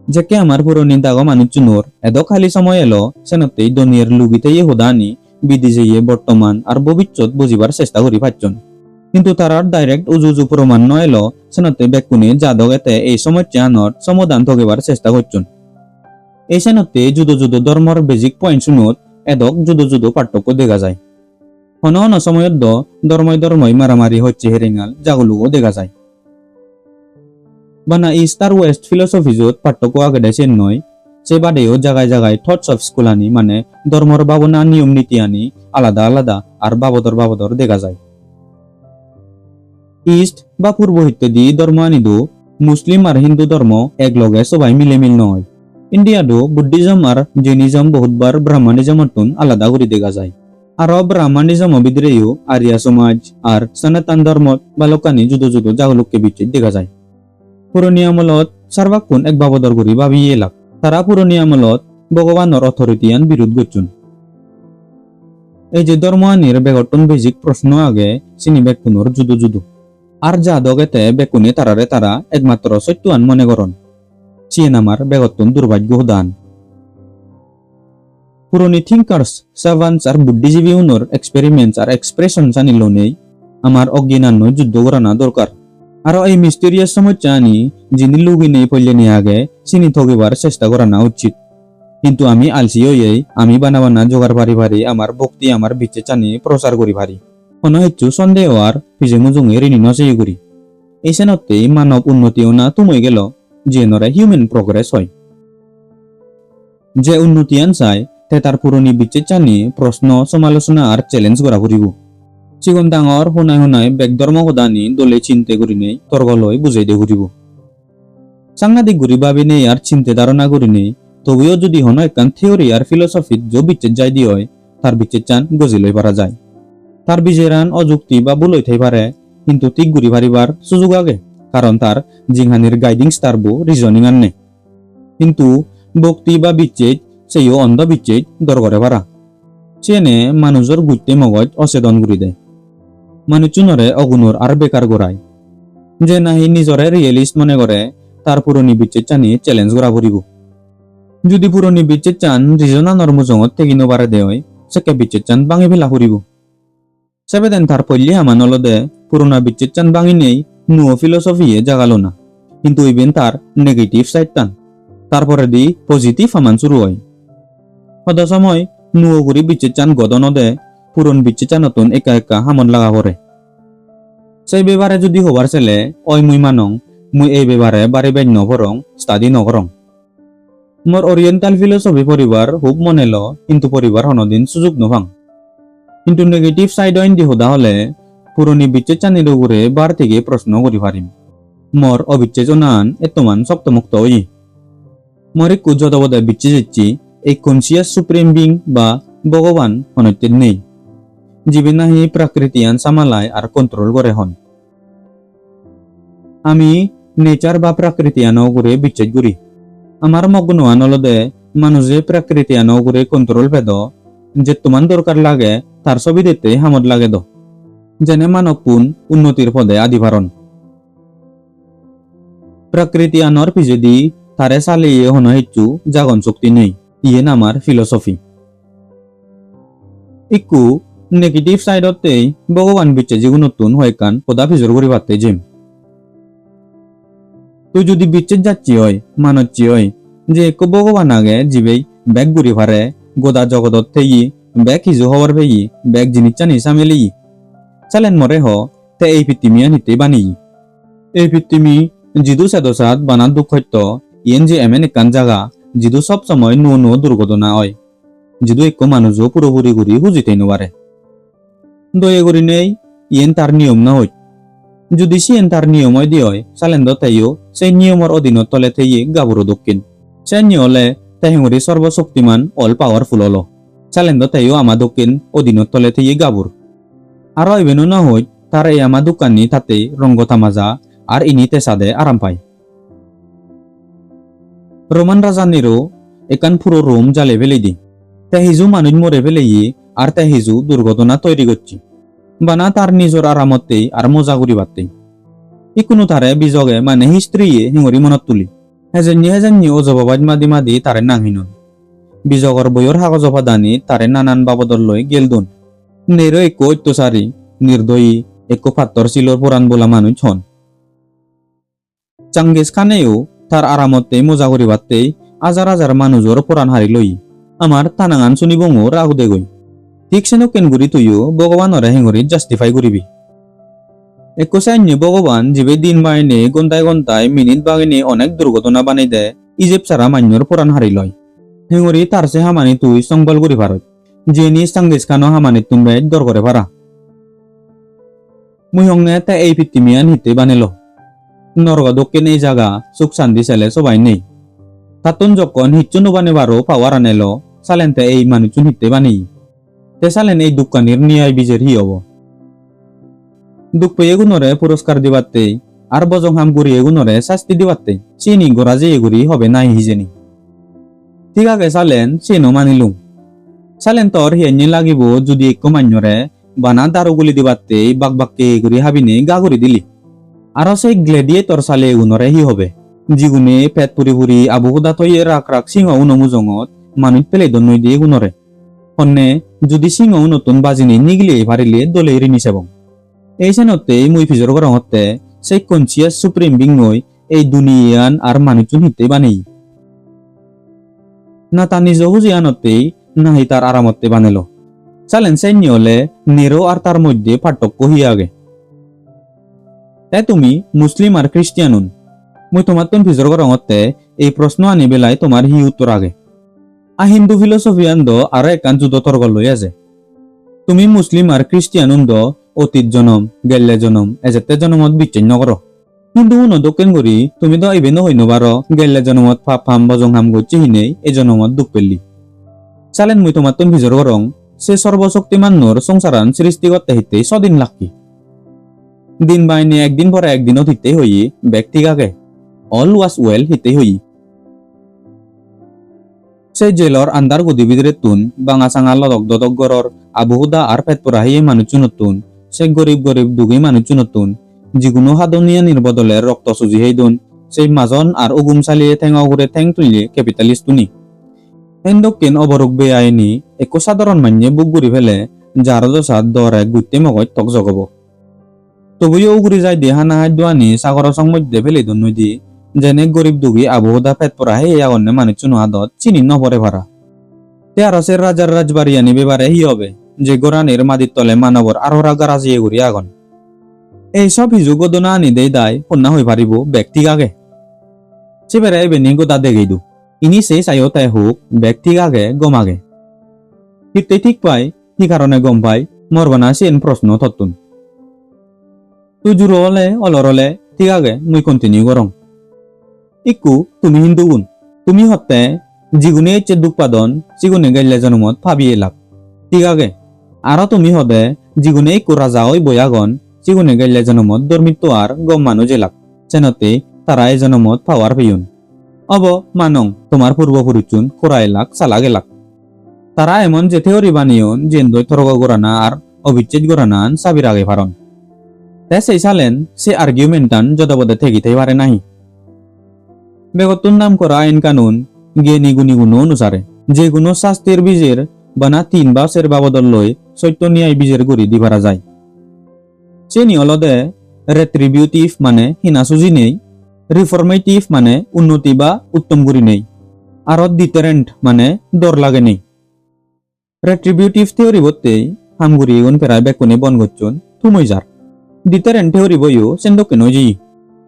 যাকে আমার পুরনি দাগ মানুষজনের এদ খালি সময় এলো সেনতেই দুনিয়ার লুগিতে হুদানি বিদেশে বর্তমান আর ভবিষ্যৎ বুঝিবার চেষ্টা করি পাচ্ছেন কিন্তু তারার ডাইরেক্ট উজু উজু প্রমাণ ন এলো সেনতে বেকুনি যাদক এতে এই সমস্যা আনর সমাধান থকিবার চেষ্টা করছেন এই সেনতে যুদ যুদ ধর্মর বেজিক পয়েন্ট শুনত এদক যুদ যুদ পার্থক্য দেখা যায় হন হন সময়ত ধর্মই মারামারি হচ্ছে হেরেঙাল যাগুলোও দেখা যায় বানা ইস্ট আর ওয়েস্ট ফিলসফিজত পার্থক্য আগে দেশের নয় সে বাদেও জায়গায় জায়গায় থটস অফ স্কুল আনি মানে ধর্মর ভাবনা নিয়ম নীতি আনি আলাদা আলাদা আর বাবদর দেখা যায় ইস্ট বা পূর্ব ইত্যাদি ধর্ম আনিদো মুসলিম আর হিন্দু ধর্ম একলগে সবাই মিলে মিল নয় ইন্ডিয়াদো বুদ্ধিজম আর জৈনিজম বহুতবার ব্রাহ্মণিজমের তুন আলাদা করে দেখা যায় আর ব্রাহ্মণিজম বিদ্রেও আর্য সমাজ আর সনাতন ধর্ম বা লোকানি যুদ যুদ জাগলুককে বিচ্ছেদ দেখা যায় পুরনি আমলত সার্বাক্ষণ এক বাবদর করি ভাবিয়ে এলাক তারা পুরনি আমলত ভগবানের অথরিটিয়ান বিরোধ করছুন এই যে ধর্ম আনির বেগটন বেজিক প্রশ্ন আগে চিনি বেকুনর যুদ যুদ আর যা দগেতে বেকুনে তারারে তারা একমাত্র সত্যয়ান মনে করন চিয়েন আমার বেগটন দুর্ভাগ্য দান পুরনি থিঙ্কার্স সাভান্স আর বুদ্ধিজীবী উনর এক্সপেরিমেন্টস আর এক্সপ্রেশন জানিল নেই আমার অজ্ঞানান্য যুদ্ধ করানা দরকার আর এই মিস্টেরিয়াস সমস্যা আনি যিনি লুগি নেই পড়লে নিয়ে আগে চিনি থকিবার চেষ্টা করা না উচিত কিন্তু আমি আলসি হয়ে আমি বানাবানা জোগাড় ভারি আমার ভক্তি আমার বিচ্ছে চানি প্রচার করি ভারি কোনো হেচ্ছু সন্দেহ আর ফিজে মুজুঙে ঋণী নচেই করি এই সেনতেই মানব উন্নতিও না তুমই গেল যে নরে হিউম্যান প্রগ্রেস হয় যে উন্নতি আন চায় তে তার পুরনি বিচ্ছে চানি প্রশ্ন সমালোচনা আর চ্যালেঞ্জ করা ফুরিব চিকন ডাঙর শুনাই বেগ ধর্ম সদানি দলে চিন্তে করি নেই তর্কলৈ বুঝাই দে ঘুরিব সাংঘাতিক ঘুরি ভাবি নেই আর চিন্তে ধারণা করি নেই তবেও যদি হন একান থিওরি আর ফিলোসফিত যে বিচ্ছেদ যাই দি হয় তার বিচ্ছেদ চান গজি লই পারা যায় তার বিজেরান অযুক্তি বা ভুল হইতে পারে কিন্তু ঠিক ঘুরি পারিবার সুযোগ আগে কারণ তার জিংহানির গাইডিং স্টারবো রিজনিং আনে কিন্তু ভক্তি বা বিচ্ছেদ সেইও অন্ধ বিচ্ছেদ দর করে পারা চেনে মানুষের গুইতে মগজ অচেতন ঘুরি দেয় মানুষজনরে অগুণর আর বেকার গড়ায় যে নাহি নিজরে রিয়েলিস্ট মনে করে তার পুরনি বিচ্ছেদ চানি চ্যালেঞ্জ করা ফুরিব যদি পুরনি বিচ্ছেদ চান রিজনানর মুজঙত তেগিন বারে দেয় সেকে বিচ্ছেদ চান ভাঙি ফেলা ফুরিব সেবেদেন তার পল্লী হামান অলদে পুরোনা বিচ্ছেদ চান ভাঙি নেই নুও ফিলোসফিয়ে জাগালো না কিন্তু ইভেন তার নেগেটিভ সাইড টান তারপরে দি পজিটিভ হামান শুরু হয় সদা সময় নুও করি বিচ্ছেদ চান গদন দে পুরন বিচ্ছেদ চানতন একা একা হামন লাগা পড়ে সেই বেবারে যদি হবার ছেলে ওই মুই মানং মুই এই বেবারে বাড়ি বাই নভরং স্টাডি নকরং মোর ওরিয়েন্টাল ফিলোসফি পরিবার খুব মনে ল কিন্তু পরিবার হনদিন সুযোগ নভাং কিন্তু নেগেটিভ সাইড ইন্দি হোদা হলে পুরনি বিচ্ছেদ চানির উপরে বার থেকে প্রশ্ন করি পারিম মোর অবিচ্ছেদনান এতমান শক্তমুক্ত হই মোর একটু যতবদায় বিচ্ছেদ দিচ্ছি এই কনসিয়াস সুপ্রিম বিং বা ভগবান হনত্যের নেই জীবে নাহি প্রাকৃতিয়ান সামালায় আর কন্ট্রোল করে হন আমি নেচার বা প্রাকৃতিয়ান করে বিচ্ছেদ করি আমার মগ্ন অলদে মানুষে প্রাকৃতিয়ান করে কন্ট্রোল পেদ যে তোমার দরকার লাগে তার ছবি দিতে হামদ লাগে দ যেনে মানব পুন উন্নতির পদে আদিভারণ প্রাকৃতিয়ানর পিছেদি তারে চালিয়ে হন হেচ্ছু জাগন শক্তি নেই ইয়ে আমার ফিলোসফি ইকু নেগেটিভ সাইডতেই ভগবান বিচ্ছে যে নতুন হয়কান পদা ফিজর করি পারতে জিম তুই যদি বিচ্ছেদ যাচ্ছি হয় মানচ্ছি হয় যে এক ভগবান আগে জীবেই ব্যাগ ঘুরি ফারে গোদা জগদত থেই ব্যাগ হিজু হওয়ার ভেই ব্যাগ জিনিস চানি সামেলি চালেন মরে হ তে এই পৃথিবীয়া নিতে বানি এই পৃথিবী জিদু সেদসাদ বানান দুঃখ হত্য ইয়েন যে এমন একান জাগা জিদু সব সময় নো নো দুর্ঘটনা হয় জিদু এক মানুষও পুরোপুরি ঘুরি হুজিতে নোয়ারে দয়ে করি নেই ইয়েন তার নিয়ম না হই যদি সিয়েন তার নিয়মই দিয়ে হয় চালেন্দ তাইও সেই নিয়মের অধীনত তলে থেয়ে গাবুরো দক্ষিণ সে নিয়লে তেহেঙরি সর্বশক্তিমান অল পাওয়ারফুল হলো চালেন্দ তাইও আমা দক্ষিণ অধীনত তলে থেয়ে গাবুর আর এবেনো না হই তার এই আমা দোকানি তাতে রঙ্গ তামাজা আর ইনি তেসাদে আরাম পায় রোমান রাজানিরও একান পুরো রোম জালে ফেলে দি তেহিজু মানুষ মরে ফেলেই আর তেহিজু দুর্ঘটনা তৈরি করছি বানা তার নিজর আরামতেই আর মজা করি বাতেই ইকুনো তারে বিজগে মানে হিস্ত্রিয়ে হিঙরি মনত তুলি হেজেননি অজবাবাজ মাদি মাদি তারে নাংহিনুন বিজগর বইয়ের কাগজ দানি তারে নানান বাবদর লই গেলদুন নেরো এক অত্যাচারী নির্দয়ী এক পাত্তর শিলর পুরাণ বলা মানুষ হন চাঙ্গিস খানেও তার আরামতেই মজা করি বাতেই হাজার হাজার মানুষের পুরাণ হারি লই আমার তানাঙান শুনি বঙো রাহু দে গই ঠিক সেনো কেন গুরি তুইও ভগবানরে হেঙরি জাস্টিফাই করিবি একো সাইন্য ভগবান জীবে দিন বাহিনী ঘন্টায় মিনিট বাহিনী অনেক দুর্ঘটনা বানাই দেয় ইজেব সারা মান্যর পুরাণ হারি লয় হেঙরি তার সে হামানি তুই সংবল করি ভারত যিনি চাঙ্গিস খানো হামানি তুমি দর করে পারা মুই হংনে তা এই পৃথিবীয়ান হিতে বানিল নরগ দক্ষিণ এই জায়গা সুখ শান্তি ছেলে সবাই নেই তাতুন যখন হিচ্ছু বানিবারও পাওয়ার আনেল চালেনতে এই মানুষজন হিতে বানি তে চালেন এই দোকানির নিয়ায় বিজের হি হব দুঃখ পেয়ে গুণরে পুরস্কার দিবাতে আর বজং হাম গুড়ি এগুণরে শাস্তি দিবাতে চিনি গোড়া যে এগুড়ি হবে নাই হিজেনি ঠিক আগে চালেন চেনো মানিলুম চালেন তোর হিয়ানি লাগিব যদি এক মান্যরে বানা দারু গুলি দিবাতে বাক বাক্কে এগুড়ি হাবিনে গা করি দিলি আর সেই গ্লেডিয়েটর চালে এগুণরে হি হবে যিগুনে পেট পুরি পুরি আবু হুদা তৈয়ে রাখ রাখ সিংহ উনমুজঙত মানুষ পেলে দন্নই দিয়ে গুণরে হন্নে যদি সিংহ নতুন বাজিনি নিগলে ভারিলে দলে ঋণী সেবং এই সেনতে মুই ফিজর করা হতে সেই কনসিয়াস সুপ্রিম বিং নই এই দুনিয়ান আর মানুষজন হিতে বানেই না তা নিজ হুজিয়ানতেই নাহি তার আরামতে বানেল চালেন সেই নিয়লে নেরো আর তার মধ্যে পার্থক্য হইয়া আগে তাই তুমি মুসলিম আর খ্রিস্টিয়ানুন মুই তোমার তুন ফিজর করা হতে এই প্রশ্ন আনি বেলায় তোমার হি উত্তর আগে হিন্দু ফিলোসফিয়ান দ আরো একান যুদ্ধ তর্ক লই আছে তুমি মুসলিম আর খ্রিস্টিয়ানুন দ অতীত জনম গেল্লে জনম এজেতে জনমত বিচ্ছিন্ন করো কিন্তু উন দক্ষিণ করি তুমি তো ইবেন হইন বারো গেল্লে জনমত ফাপ ফাম বজং হাম গচ্ছি হিনেই এই জনমত দুঃখ পেলি চালেন মুই তোমার তুন ভিজর করং সে সর্বশক্তিমান নোর সংসারান সৃষ্টি করতে হিতে সদিন লাকি দিন বাইনে একদিন পরে একদিনত হিতে হই ব্যক্তি আগে অল ওয়াজ ওয়েল হিতে হই সেই জেলর আন্দার গদিবিদরে তুন বাঙা চাঙা লদক দদক গরর আবহুদা আর পেট পরাহি মানুষ নতুন সে গরিব গরিব দুগি মানুষ নতুন যিকোনো সাধনীয় নির্বদলে রক্ত চুজি সেই দুন সেই মাজন আর উগুম চালিয়ে ঠেঙা ঘুরে ঠেং তুলিয়ে ক্যাপিটালিস্ট তুনি হেন দক্ষিণ অবরোগ বেআইনি একো সাধারণ মান্যে বুক ঘুরি ফেলে যার দশাত দরে গুটে মগজ তক জগব তবুও উগুরি যাই দিয়ে হানা হাত দোয়ানি সাগর সংমধ্যে ফেলে দুন নদী যেনে গরিব দুগি আবহুদা পেট পরা হে আগনে মানুষ আদত চিনি নপরে ভাড়া তে আর সে রাজার রাজবাড়ি আনি বেবারে হি হবে যে গোরানের মাদির তলে মানবর আরো রাগা রাজিয়ে ঘুরি আগন এইসব হিজু গদনা আনি দেই দায় কন্যা হয়ে পারিব ব্যক্তি আগে সেবেরে এবেনি গোদা দেখেই দু ইনি সেই চাইও তাই হোক বেগ ঠিক আগে গম আগে হিতে ঠিক পাই কি কারণে গম পাই মরবানা সেন প্রশ্ন থতুন তুই জুড়ো হলে অলর হলে ঠিক আগে মুই কন্টিনিউ করং ইকু তুমি হিন্দু গুণ তুমি হতে যিগুনে ইচ্ছে দুঃখ পাদন সিগুনে গাইলে জনমত ভাবিয়ে লাভ ঠিক আগে আরো তুমি হদে যিগুনে ইকু রাজা ওই বয়াগন সিগুনে গাইলে জনমত দর্মিত্ব আর গম মানুষ এলাক চেনতে তারা এই জনমত পাওয়ার পেয়ুন অব মানং তোমার পূর্বপুরুষুন খোরা এলাক চালা গেলাক তারা এমন যে থিওরি বানিয়ন জেন্দই তর্ক গোরানা আর অবিচ্ছেদ গোরানান সাবির আগে পারন তাই সেই সালেন সে আর্গুমেন্টান যদবদে থেকিতেই পারে নাহি বেগতুন নাম করা আইন কানুন জ্ঞানী গুণীগুণ অনুসারে যে কোনো শাস্তির বীজের বানা 3 বা সের বাবদল লই সত্য ন্যায় বীজের গুড়ি দিবারা যায় সে নিয়লদে রেট্রিবিউটিভ মানে হিনাসুজি নেই রিফর্মেটিভ মানে উন্নতি বা উত্তম গুড়ি নেই আর ডিটারেন্ট মানে ডর লাগে নেই রেট্রিবিউটিভ থিওরি বলতেই হামগুড়ি উন ফেরায় বেকুনে বন গচ্ছন থুমই যার ডিটারেন্ট থিওরি বইও সেন্দকে নজি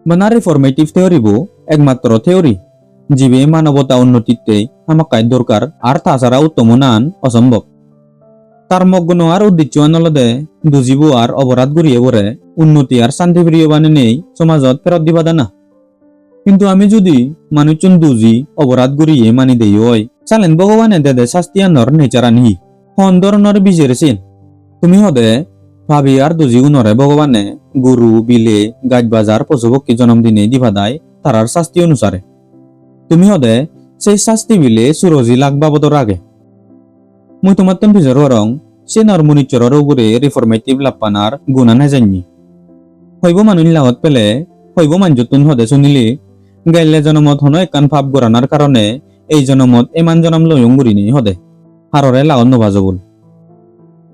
বানা রিফর্মেটিভ থিওরি বো একমাত্র থিওরি জীবে মানবতা উন্নতিতে আমাকাই দরকার আর তাছাড়া উত্তম নান অসম্ভব তার মগ্ন আর উদ্দেশ্য আনলদে দুজিব আর অপরাধ ঘুরিয়ে বরে উন্নতি আর শান্তিপ্রিয় বানে নেই সমাজত ফেরত দিবা দানা কিন্তু আমি যদি মানুষজন দুজি অপরাধ ঘুরিয়ে মানি দেই হয় চালেন ভগবানে দেদে শাস্তি আনর নেচার আনহি হন ধরনের বিজের সিন তুমি হদে ভাবি আর দুজি উনরে ভগবানে গুরু বিলে গাছ বাজার পশুপক্ষী জন্মদিনে দিবা দায় তারার শাস্তি অনুসারে তুমি হদে সেই শাস্তি বিলে সুরজি লাখ বাবদর আগে মুই তোমার তম ভিজর রং সে নরমুনিচরের উপরে রিফর্মেটিভ লাপানার গুণা না জানি হইব মানুষ লাগত পেলে হইব মানজতুন হদে শুনিলি গাইলে জনমত হন একান ভাব গড়ানার কারণে এই জনমত এমান জনম লয়ং গুড়িনি হদে হাররে লাগত নবাজবুল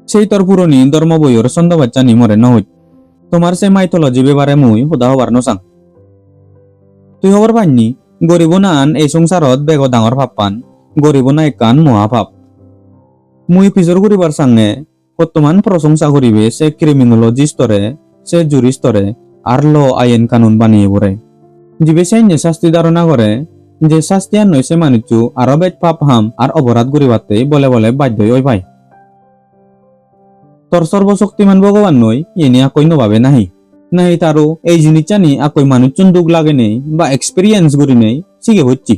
সেই তোর পুরনি ধর্ম বইয়ের চন্দ বাচ্চা নিমরে নহইত তোমার সে মাইথোলজি বেবারে মুই হুদা হবার নসাং তুই হবার পাইনি গরিব নান এই সংসারত বেগ ডাঙর ভাব পান গরিব না একান মহাভাব মুই পিজর করিবার সামনে বর্তমান প্রশংসা করিবে সে ক্রিমিনোলজিস্তরে সে জুরিস্তরে আর ল আইন কানুন বানিয়ে বরে জীবে সৈন্য শাস্তি ধারণা করে যে শাস্তি আর নয় সে মানুষ আরো বেদ পাপ হাম আর অপরাধ করিবাতে বলে বলে বাধ্য ওই ভাই তোর সর্বশক্তিমান ভগবান নই এনে আকই নভাবে নাহি নাহি তারও এই জিনিস জানি আকই মানুষজন দুঃখ লাগে নেই বা এক্সপিরিয়েন্স করি নেই শিখে হচ্ছি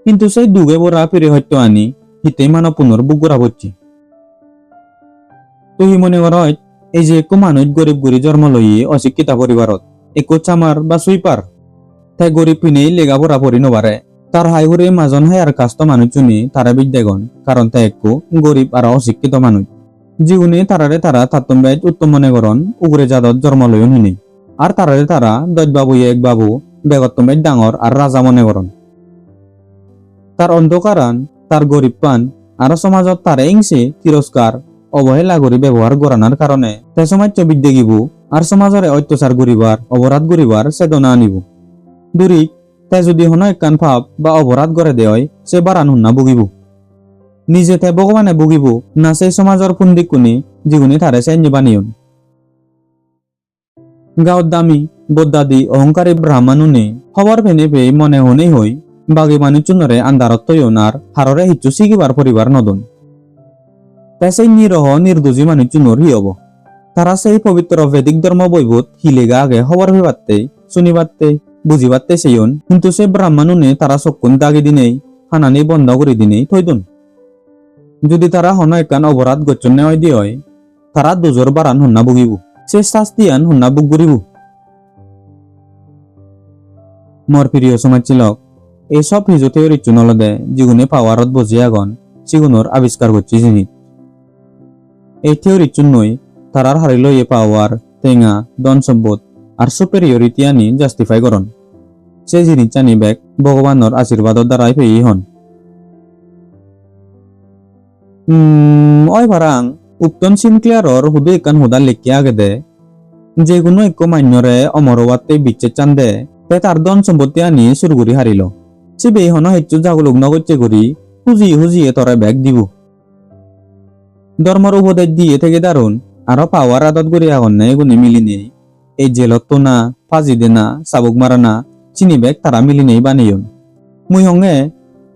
কিন্তু সেই দুগে বরা ফিরে হয়তো আনি হিতে মানব পুনর বুক করা হচ্ছে তুই মনে কর এই যে একো মানুষ গরিব গরি জন্ম লইয়ে অশিক্ষিত পরিবারত একো চামার বা সুইপার তাই গরিব পিনেই লেগা পড়া পড়ি নবারে তার হাই হুরে মাজন হাই আর কাস্ত মানুষ চুনি তারা বিদ্যাগণ কারণ তাই একো গরিব আর অশিক্ষিত মানুষ জীবনে তারারে তারা তাত্তম্বাই উত্তম মনে করন উগরে জাদত জন্ম লইন হিনি আর তারারে তারা দশ বাবু এক বাবু বেগত্তমের ডাঙর আর রাজা মনে করন তার অন্ধকারান তার গরিব পান আর সমাজত তারে ইংসে তিরস্কার অবহেলা করি ব্যবহার করানোর কারণে তে সমাজ বিদ্যে গিব আর সমাজরে অত্যাচার করিবার অপরাধ করিবার চেতনা আনিব দূরি তে যদি হন একখান ভাব বা অপরাধ করে দেয় সে বারান হুন্না ভুগিব নিজে তে ভগবানে ভুগিব না সেই সমাজের ফুন্দিক কুনি যিগুনি তারে সৈন্য বানিয়ন গাঁৱত দামী বদাদি অহংকারী ব্রাহ্মণুনে খবর ফেনে পেয়ে মনে হনেই হই বাগি মানুষজনরে আন্ধারত তৈন আর হাররে হিচ্ছু শিখিবার পরিবার নদন তাই সেই নিরহ নির্দোষী মানুষজনের হি হব তারা সেই পবিত্র ভেদিক ধর্ম বৈভূত হিলেগা আগে খবর ভেবাতে শুনিবাতে বুঝিবাতে সেইন কিন্তু সে ব্রাহ্মণুনে তারা চক্ষুন দাগি দিনেই হানানি বন্ধ করে দিনেই থইদুন যদি তারা হন একান অপরাধ গচ্ছন নেওয়াই দিয়ে হয় তারা দুজোর বারান হন্না ভুগিব সে শাস্তি আন হন্না বুক ঘুরিব মোর প্রিয় সমাজ চিলক এইসব হিজো থিওরি চুনলদে যিগুনে পাওয়ারত বজি আগন সিগুনোর আবিষ্কার করছি জিনিস এই থিওরি চুন্নই তারার হারিল এ পাওয়ার টেঙা ধন সম্পদ আর সুপেরিয়রিটি আনি জাস্টিফাই করন সে জিনিস জানি বেক ভগবানের আশীর্বাদর দ্বারাই পেয়ে হন ওই ভারাং উপটন সিনক্লিয়ারর হুদু একান হুদা লেখিয়া আগে দে যে কোনো এক মান্যরে অমরবাতে বিচ্ছেদ চান দে তে তার ধন সম্পত্তি আনি সুরগুড়ি হারিল সে বে হন হেচ্ছু জাগুলগ্ন করছে করি হুজিয়ে তরে ব্যাগ দিব ধর্মর উপদেশ দিয়ে থেকে দারুন আরো পাওয়ার আদত করি আগন নাই গুনে মিলি নেই এই জেলত তো না ফাজি দে না চাবুক মারা না চিনি ব্যাগ তারা মিলি নেই বানিয়ন মুই হঙ্গে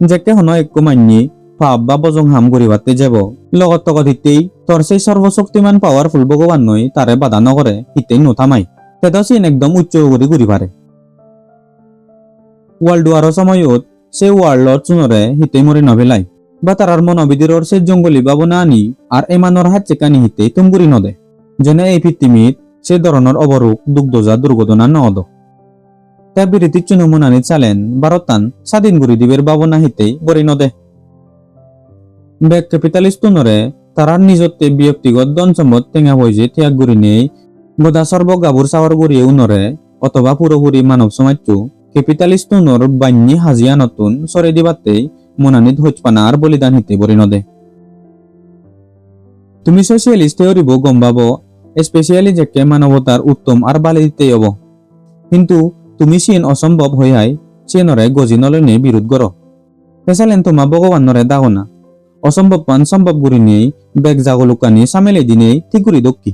যেকে হন একো মান্যি পাপ বা বজং হাম করিবাতে যাব লগত তকত হিতেই তোর সেই সর্বশক্তিমান পাওয়ারফুল ভগবান নই তারে বাধা নকরে হিতেই নথামাই তেতো সিন একদম উচ্চ করে ঘুরি পারে ওয়ার্ল্ড ওয়ারর সময়ত সেই ওয়ার্ল্ডর চুনরে হিতেই মরে নভেলাই বা তারার মনোবিদিরর সেই জঙ্গলি ভাবনা আনি আর এমানর হাত চেকানি হিতেই তুমগুরি নদে যেনে এই পৃথিবীত সে ধরনের অবরোগ দুগ্ধজাত দুর্ঘটনা নদ তা বিরতির চুনমুনানি চালেন ভারতান স্বাধীন গুরি দিবের ভাবনা হিতেই বরি নদে ব্যাক ক্যাপিটালিস্ট নরে তারার নিজত্বে ব্যক্তিগত ধন সম্পদ টেঙা হয়েছে ত্যাগ গুরি নেই গোদা সর্ব গাবুর সাওয়ার গুরিয়ে উনরে অথবা পুরোপুরি মানব সমাজটো ক্যাপিটালিস্ট নর বান্যি হাজিয়া নতুন সরে দিবাতে মনানিত হজপানার বলিদান হিতে বরি নদে তুমি সোশিয়ালিস্ট হরিব গম পাব স্পেশালি যেকে মানবতার উত্তম আর বালি দিতে হব কিন্তু তুমি সিন অসম্ভব হইয়াই সিনরে গজি নলনে বিরোধ কর পেছালেন তোমা ভগবানরে দাও না অসম্ভব পান সম্ভব গুরি নেই বেগ জাগলুকানি সামেলে দিনে ঠিক গুরি দক্ষি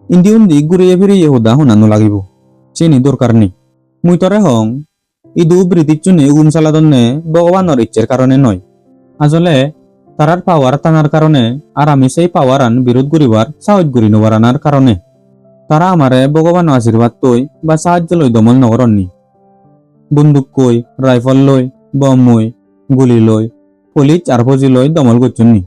ইন্দি উন্দি ঘুরিয়ে ফিরিয়ে হুদা হুনানো লাগিব চিনি দরকার নেই মুই তরে হং ইদু বৃদ্ধির চুনে উগুম চালাদনে ভগবানের ইচ্ছের কারণে নয় আসলে তারার পাওয়ার টানার কারণে আর আমি সেই পাওয়ার আন বিরোধ করিবার সাহস করি নবার আনার কারণে তারা আমারে ভগবান আশীর্বাদ তৈ বা সাহায্য লই দমন নগরণনি বন্দুক কই রাইফল লই বম মই গুলি লই পুলিশ আর ফজি লই দমল করছুননি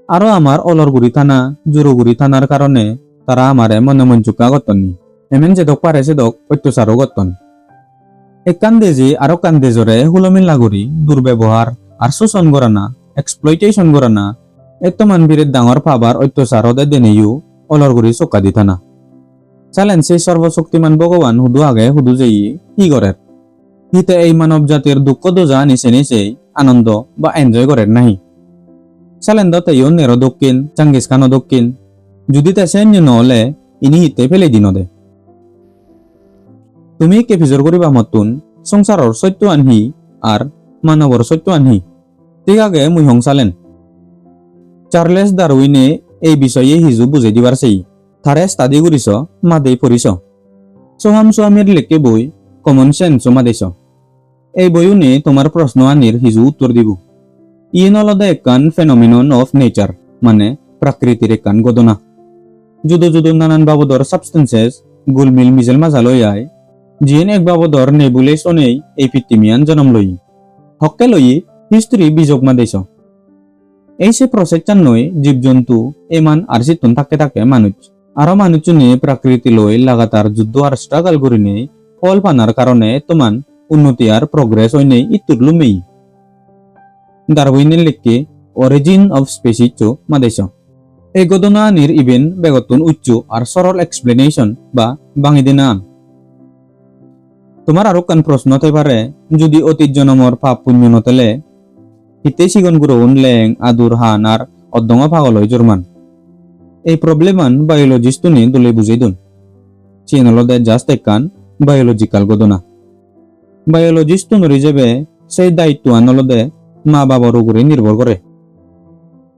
আরো আমার অলরগুড়ি থানা জুরুগুড়ি থানার কারণে তারা আমারে মনে মন চুকা গতননি এমন যেদক পারে সেদক অত্যাচারও গতন এক কান্দেজি আরো কান্দেজরে হুলমিল লাগরি দুর্ব্যবহার আর শোষণ গরানা এক্সপ্লয়টেশন গরানা এত মানবীরের ডাঙর পাবার অত্যাচার হদে দেনেইও অলরগুড়ি চোকা দিথানা চালেন সেই সর্বশক্তিমান ভগবান হুদু আগে হুদু যেই কি করের হিতে এই মানব জাতির দুঃখ দোজা নিচে নিচেই আনন্দ বা এনজয় করেন নাহি চালেন দতেইও নেরো দক্ষিণ চাঙ্গিস খানও দক্ষিণ যদি তে সেন্য নহলে ইনি হিতে ফেলে দিন দে তুমি কেফিজর করিবা মতুন সংসারর সত্য আনহি আর মানবর সত্য আনহি ঠিক আগে মুই হংসালেন চার্লেস ডারউইনে এই বিষয়ে হিজু বুঝে দিবার সেই থারে স্টাডি করিস মাদেই পড়িস সোহাম সোহামের লেখে বই কমন সেন্স মাদেশ এই বইও নে তোমার প্রশ্ন আনির হিজু উত্তর দিব ইয়ে নলদে একান ফেনোমিনন অফ নেচার মানে প্রাকৃতির একান ঘটনা যুদো যুদো নানান বাবদর সাবস্টেন্সেস গুলমিল মিজেল মাঝা লই আয় জিয়েন এক বাবদর নেবুলেশনেই এই পৃথিবীয়ান জন্ম লই হকে লই হিস্ট্রি বিযোগ মাদেশ এই সে প্রসেস চান্নই জীবজন্তু এমান আর চিতন থাকে থাকে মানুষ আরো মানুষ নিয়ে প্রাকৃতি লই লাগাতার যুদ্ধ আর স্ট্রাগল করি নে ফল পানার কারণে তোমান উন্নতি আর প্রগ্রেস হই নেই ইতুর লুমেই ডারউইনের লেখকে অরিজিন অফ স্পেসিস মাদেশ এই ঘটনা নির ইভেন বেগতুন উচ্চ আর সরল এক্সপ্লেনেশন বা বাঙি দিনা তোমার আরো কান প্রশ্ন হতে পারে যদি অতীত জন্মর পাপ পুণ্য নতেলে হিতে সিগন গুরুন লেং আদুর হান আর অদ্দঙ্গ পাগল হয় জোরমান এই প্রবলেমান বায়োলজিস্ট নি দলে বুঝাই দুন চিনলদে জাস্ট একান বায়োলজিক্যাল ঘটনা বায়োলজিস্ট নরি যাবে সেই দায়িত্ব আনলদে মা বাবার উপরে নির্ভর করে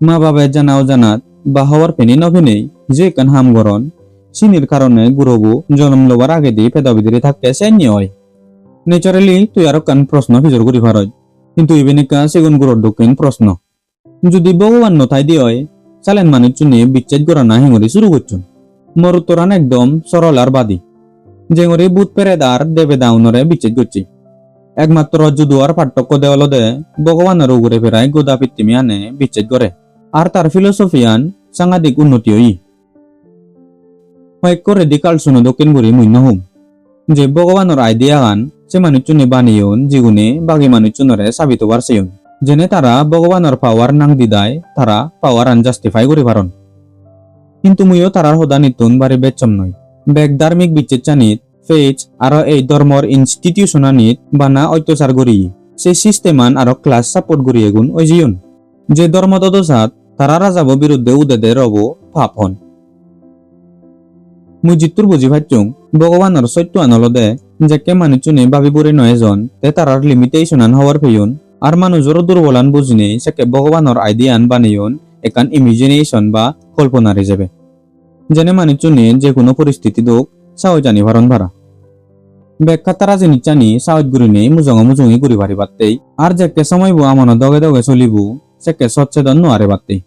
মা বাবা জানাও জানাত বা হওয়ার ফেনি নভেনেই যে কান হাম গরন চিনির কারণে গুরবু জন্ম লবার আগে দিয়ে পেদাবিদিরে থাকতে সেন্য হয় নেচারালি তুই আরো কান প্রশ্ন ফিজর করি ভারত কিন্তু ইভেনিকা সেগুন গুরুর দক্ষিণ প্রশ্ন যদি ভগবান নথাই দিয়ে হয় চালেন মানুষ চুনি বিচ্ছেদ করা না হিঙরি শুরু করছুন মরুতরান একদম সরল আর বাদী যেঙরি বুধ পেরেদার দেবে দাউনরে বিচ্ছেদ করছি একমাত্র যুদুয়ার পার্থক্য দেওয়ালদে ভগবানের উগরে ফেরায় গোদা পৃথিবী আনে বিচ্ছেদ করে আর তার ফিলোসফিয়ান সাংঘাতিক উন্নতি হই হয়ক রেডিকাল শুনো দক্ষিণ গুরি মুন্য হুম যে ভগবানের আইডিয়া গান সে মানুষ চুনি বানিয়ন জিগুনে বাকি মানুষ চুনরে সাবিত পারছেন যেনে তারা ভগবানের পাওয়ার নাং দিদায় তারা পাওয়ার আন জাস্টিফাই করি পারন কিন্তু মুইও তারার হদা নিতুন বাড়ি বেচম নয় বেগ ধার্মিক বিচ্ছেদ চানিত ফেজ আর এই ধর্মর ইনস্টিটিউশনানিত বানা অত্যাচার করি সে সিস্টেমান আর ক্লাস সাপোর্ট করি এগুন ওই জিয়ন যে ধর্ম দদসাত তারা রাজাব বিরুদ্ধে উদেদে রব পাপ হন মুই জিতুর বুঝি ভাইচুং ভগবানের সত্য আনলদে যেকে মানুষ চুনে ভাবি বুড়ি নয় জন তে তারার লিমিটেশন আন হওয়ার পেয়ন আর মানুষের দুর্বলান বুঝিনে সেকে ভগবানের আইডিয়ান বানিয়ন একান ইমাজিনেশন বা কল্পনার হিসেবে যেনে মানুষ চুনে যে কোনো পরিস্থিতি দোক সাও জানি ভারণ ভাড়া ব্যাখ্যা তারা জিনিস জানি সাউথ গুরি নেই মুজঙি গুরি ভারি বাত্তেই আর যেকে সময়বো আমন দগে দগে চলিবু সেকে সচেতন নোয়ারে বাত্তেই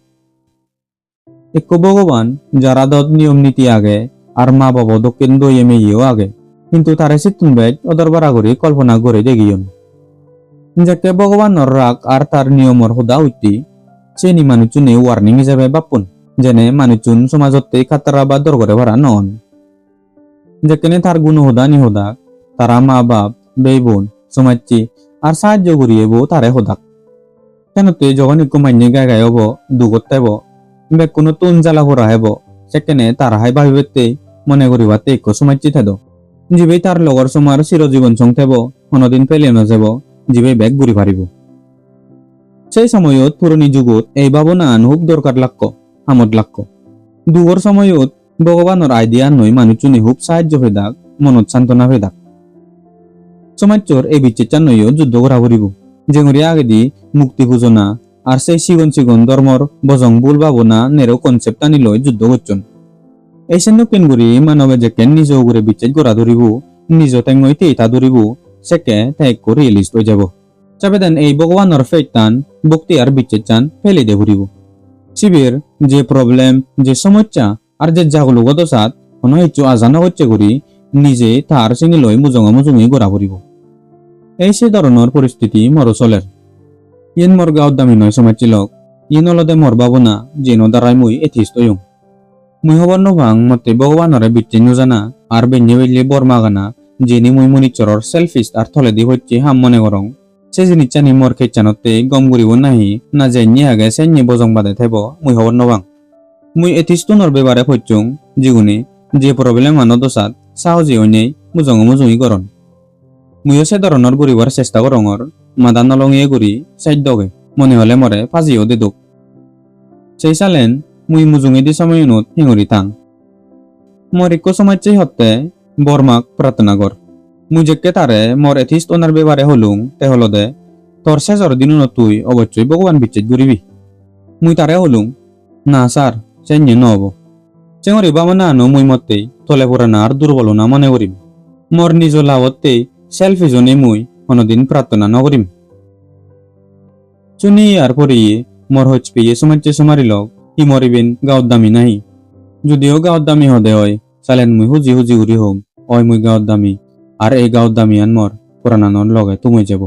এক ভগবান যারা দত নিয়ম নীতি আগে আর মা বাবা দক্ষিণ দইয়ে মেয়েও আগে কিন্তু তারে চিত্তুন বেগ অদর বারা করি কল্পনা করে দেখিয়ন যাকে ভগবানের রাগ আর তার নিয়মর হুদা উঠতি চেনি মানুষজনে ওয়ার্নিং হিসাবে বাপুন যেনে মানুষজন সমাজতে খাতারা বা দরগরে ভরা নন যেখানে তার গুণ হুদা নিহুদা তারা মা বাপ বেই বোন সমাজটি আর সাহায্য করিয়ে বো তারে হোদাক কেন তুই যখন একটু মাইনে গায়ে গায়ে হব দুগত তাইব বেগ কোনো তুন জ্বালা করা হেব সেখানে তারা হাই ভাবিবেতে মনে করিবাতে একটু সমাজটি থেদ যিবেই তার লগর সমার চিরজীবন সং থেব কোনদিন পেলে নযাব যিবেই বেগ ঘুরি পারিব সেই সময়ত পুরনি যুগত এই ভাবনা খুব দরকার লাগক আমদ লাগক দুগর সময়ত ভগবানের আইডিয়া নই মানুষজনে খুব সাহায্য হয়ে দাক মনত সান্ত্বনা হয়ে দাক সমাজর এই বিচ্ছেদ নইও যুদ্ধ করা করিব যেগুলি আগে দি মুক্তি খুঁজনা আর সেই সিগন সিগন ধর্মর বজং বুল ভাবনা নেরো কনসেপ্ট আনি লই যুদ্ধ করছন এই সেন কেন করি মানবে যে কেন নিজ করে বিচ্ছেদ করা ধরিব নিজ টেঙ্গইতে ইটা ধরিব সেকে ত্যাগ করে রিলিজ হয়ে যাব চাবে দেন এই ভগবানের ফেটান ভক্তি আর বিচ্ছেদ চান ফেলে দে ঘুরিব শিবের যে প্রবলেম যে সমস্যা আর যে জাগলুগত সাত কোনো কিছু আজানা হচ্ছে করি নিজে তার চিনি লই মুজঙি গড়া ফুরিব এই সে ধরনের পরিস্থিতি মর চলের ইন মর গাঁত দামি নয় সমাজচিলক ইন অলদে মর ভাবনা যেন দ্বারাই মুই এথিস্ট হইং মুই হবার নভাং মতে ভগবানরে বিচ্ছি নুজানা আর বেঞ্জে বেজলে বরমাগানা যিনি মুই মনিচরর সেলফিস আর থলে দি হচ্ছে হাম মনে করং সে জিনিস চানি মর খেচানতে গম করিব নাহি না যাইনি আগে সেনি বজং বাদে থেব মুই হবার নভাং মুই এথিস্ট নর বেবারে হচ্ছুং জিগুনি যে প্রবলেম আনত সাত সাহজি অন্যায় মুজঙি করন মুইও সে ধরনের গরিবার চেষ্টা করঙর মাদা নলঙিয়ে গুড়ি সাইডগে মনে হলে মরে ফাজিও দেদুক সেই সালেন মুই মুজুঙি দি সময়নত হিঙুরি থাং মর একো সমাজে হতে বর্মাক প্রার্থনা কর মুই যেকে তারে মর এথিস্ট ওনার বেবারে হলুং তে হলদে তোর শেষর দিন তুই অবশ্যই ভগবান বিচ্ছেদ করিবি মুই তারে হলুং না স্যার চেঞ্জে নহব চেঙরি বা মানে আনো মুই মতেই তলে পড়ে না আর দুর্বল না মনে করিম মর নিজ লাভতেই সেলফিজনে মুই কোনদিন প্রার্থনা নকরিম চুনি আর পরিয়ে মর হচ্ছে পেয়ে সমাজে সমারিল ই মরিবেন গাঁত দামি নাহি যদিও গাঁত দামি হদে হয় চালেন মুই হুজি ঘুরি হোম ওই মুই গাঁত দামি আর এই গাঁত দামি আন মর পুরানানর লগে তুমি যাব।